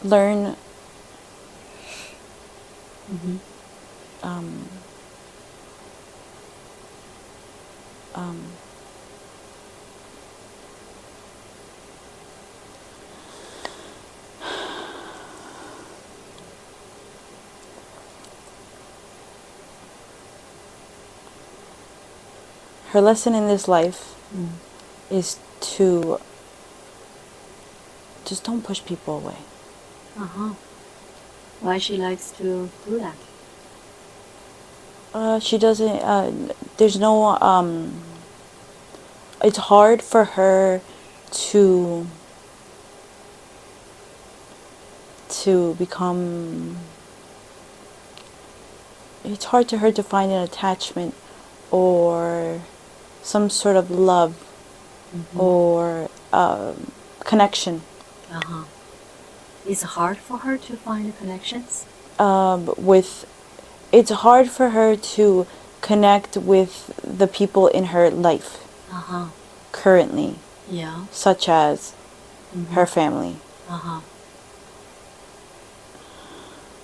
Speaker 2: learn
Speaker 1: Mm-hmm.
Speaker 2: her lesson in this life is to just don't push people away.
Speaker 1: Uh-huh. Why she likes to do that?
Speaker 2: She doesn't, there's no, it's hard for her to become, it's hard to her to find an attachment or some sort of love or connection.
Speaker 1: Uh-huh. It's hard for her to find connections?
Speaker 2: It's hard for her to connect with the people in her life
Speaker 1: Uh-huh.
Speaker 2: currently,
Speaker 1: Yeah.
Speaker 2: such as her family.
Speaker 1: Uh-huh.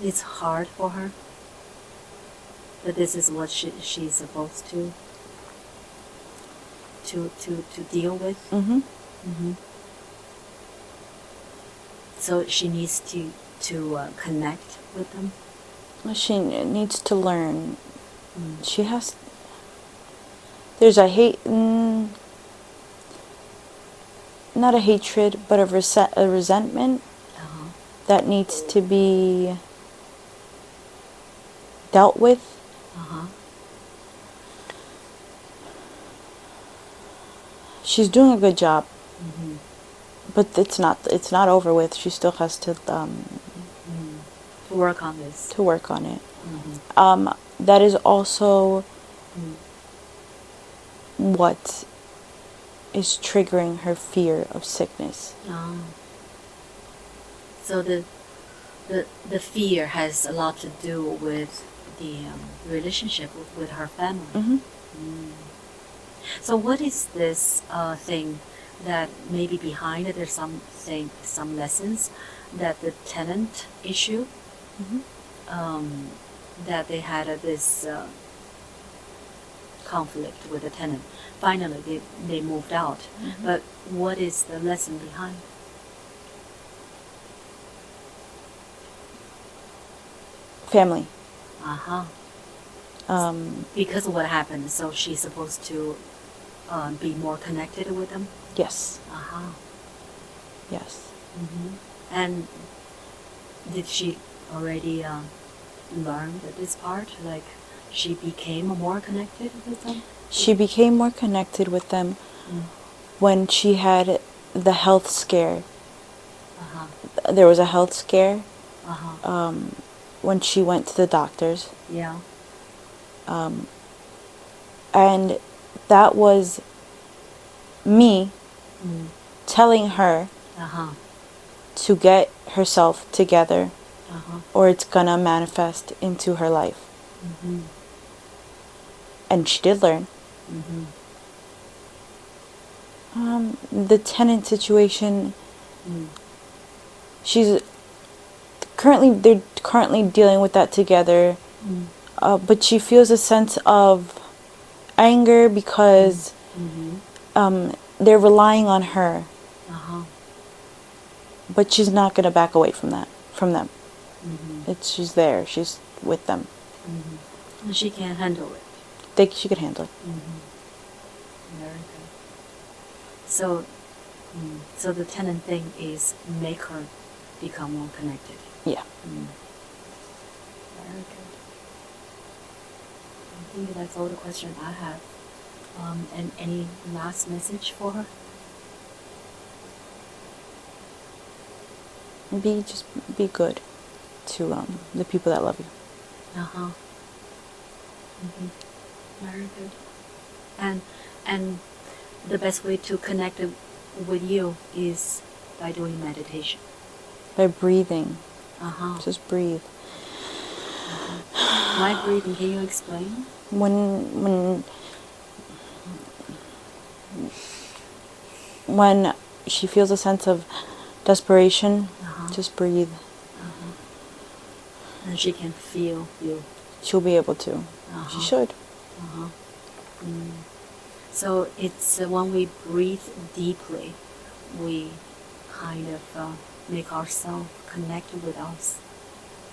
Speaker 1: It's hard for her, but this is what she's supposed to deal with.
Speaker 2: Mm-hmm.
Speaker 1: Mm-hmm. So she needs to connect with them.
Speaker 2: She needs to learn. She has. There's a hate, not a hatred, but a resentment
Speaker 1: Uh-huh.
Speaker 2: that needs to be dealt with.
Speaker 1: Uh-huh.
Speaker 2: She's doing a good job,
Speaker 1: Mm-hmm.
Speaker 2: but it's not over with. She still has to
Speaker 1: To work on this.
Speaker 2: to work on it.
Speaker 1: Mm-hmm.
Speaker 2: That is also what is triggering her fear of sickness.
Speaker 1: So the fear has a lot to do with the relationship with her family.
Speaker 2: Mm-hmm.
Speaker 1: So what is this thing that maybe behind it? There's some lessons that the tenant issue, that they had this conflict with the tenant. Finally, they moved out. But what is the lesson behind?
Speaker 2: Family.
Speaker 1: Uh-huh. Because of what happened, so she's supposed to be more connected with them?
Speaker 2: Yes.
Speaker 1: Uh-huh.
Speaker 2: Yes.
Speaker 1: And did she already learn this part? Like, she became more connected with them?
Speaker 2: She became more connected with them when she had the health scare.
Speaker 1: Uh-huh.
Speaker 2: There was a health scare
Speaker 1: Uh-huh.
Speaker 2: when she went to the doctors.
Speaker 1: Yeah.
Speaker 2: And that was me telling her
Speaker 1: Uh-huh.
Speaker 2: to get herself together
Speaker 1: Uh-huh.
Speaker 2: or it's gonna manifest into her life. And she did learn. The tenant situation, they're currently dealing with that together. But she feels a sense of anger because they're relying on her.
Speaker 1: Uh-huh.
Speaker 2: But she's not going to back away from them. She's there. She's with them.
Speaker 1: And she can handle it.
Speaker 2: She could handle it.
Speaker 1: Very good. So, so the tenant thing is make her become more connected.
Speaker 2: Yeah.
Speaker 1: Very good. I think that's all the questions I have. And any last message for her?
Speaker 2: Just be good to the people that love you.
Speaker 1: Uh-huh. Very good. And the best way to connect with you is by doing meditation.
Speaker 2: By breathing.
Speaker 1: Uh-huh.
Speaker 2: Just breathe.
Speaker 1: Why breathing? Can you explain?
Speaker 2: When she feels a sense of desperation, just breathe.
Speaker 1: And she can feel you.
Speaker 2: She'll be able to. She should.
Speaker 1: So it's when we breathe deeply, we kind of make ourselves connect with our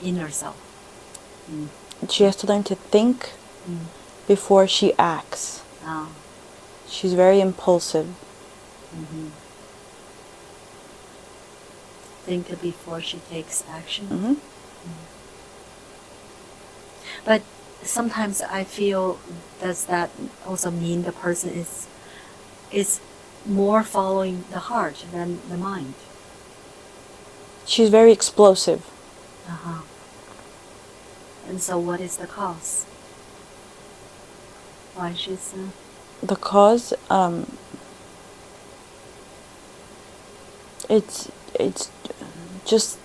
Speaker 1: inner self.
Speaker 2: She has to learn to think before she acts. She's very impulsive.
Speaker 1: Think before she takes action. But sometimes I feel, does that also mean the person is more following the heart than the mind?
Speaker 2: She's very explosive.
Speaker 1: And so what is the cause? Why she's...
Speaker 2: The cause, it's just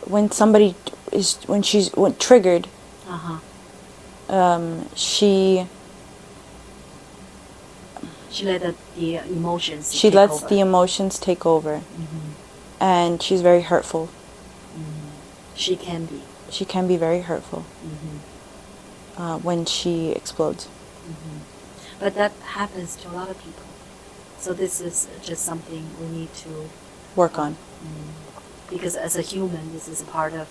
Speaker 2: when she's triggered, she
Speaker 1: let the emotions
Speaker 2: she
Speaker 1: take
Speaker 2: lets
Speaker 1: over.
Speaker 2: the emotions take over, and she's very hurtful.
Speaker 1: She can be.
Speaker 2: She can be very hurtful when she explodes.
Speaker 1: But that happens to a lot of people. So this is just something we need to
Speaker 2: work on.
Speaker 1: Because as a human, this is a part of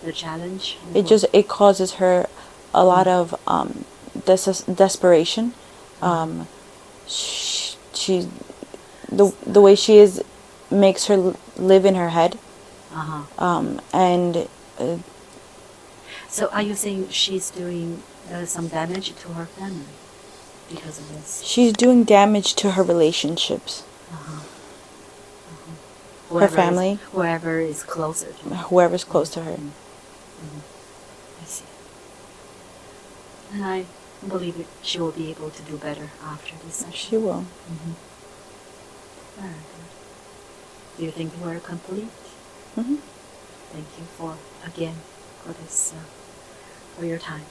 Speaker 1: the challenge.
Speaker 2: It causes her a lot of desperation. The way she is makes her live in her head. And
Speaker 1: so are you saying she's doing some damage to her family because of this?
Speaker 2: She's doing damage to her relationships. Her family.
Speaker 1: Whoever is closer to her.
Speaker 2: Whoever's close to her.
Speaker 1: I see. And I believe she will be able to do better after this session.
Speaker 2: She will.
Speaker 1: Very good. Do you think we're complete? Thank you for this, for your time.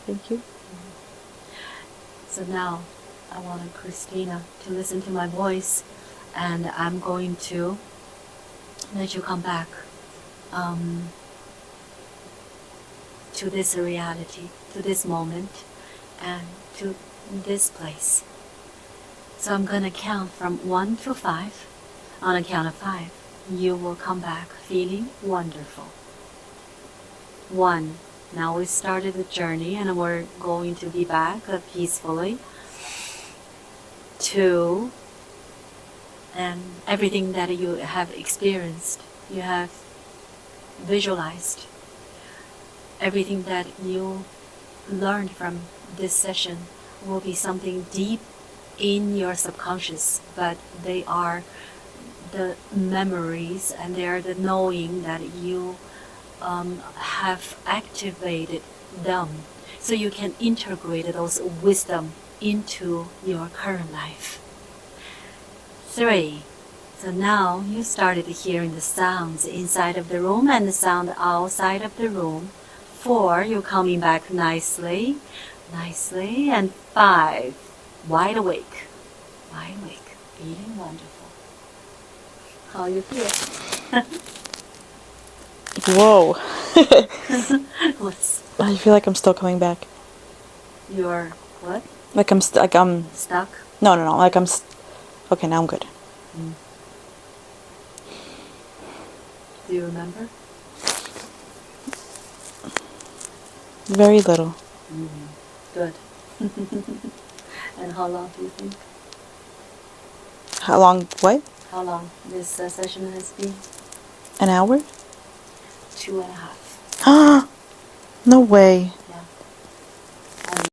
Speaker 2: Thank you.
Speaker 1: So now I want Christina to listen to my voice, and I'm going to let you come back to this reality, to this moment, and to this place. So I'm going to count from 1 to 5. On a count of 5, you will come back feeling wonderful. 1. Now we started the journey and we're going to be back peacefully. 2. And everything that you have experienced, you have visualized. Everything that you learned from this session will be something deep in your subconscious, but they are the memories and they are the knowing that you have activated them, so you can integrate those wisdom into your current life. 3. So now you started hearing the sounds inside of the room and the sound outside of the room. 4. You're coming back nicely. And 5. Wide awake, feeling wonderful. How you feel?
Speaker 2: Whoa.
Speaker 1: What's...
Speaker 2: I feel like I'm still coming back.
Speaker 1: You're what?
Speaker 2: Like I'm stuck. No. Like I'm. Okay, now I'm good.
Speaker 1: Do you remember?
Speaker 2: Very little.
Speaker 1: Good. And how long do you think?
Speaker 2: How long? What?
Speaker 1: How long this session has been?
Speaker 2: An hour?
Speaker 1: 2.5.
Speaker 2: No way.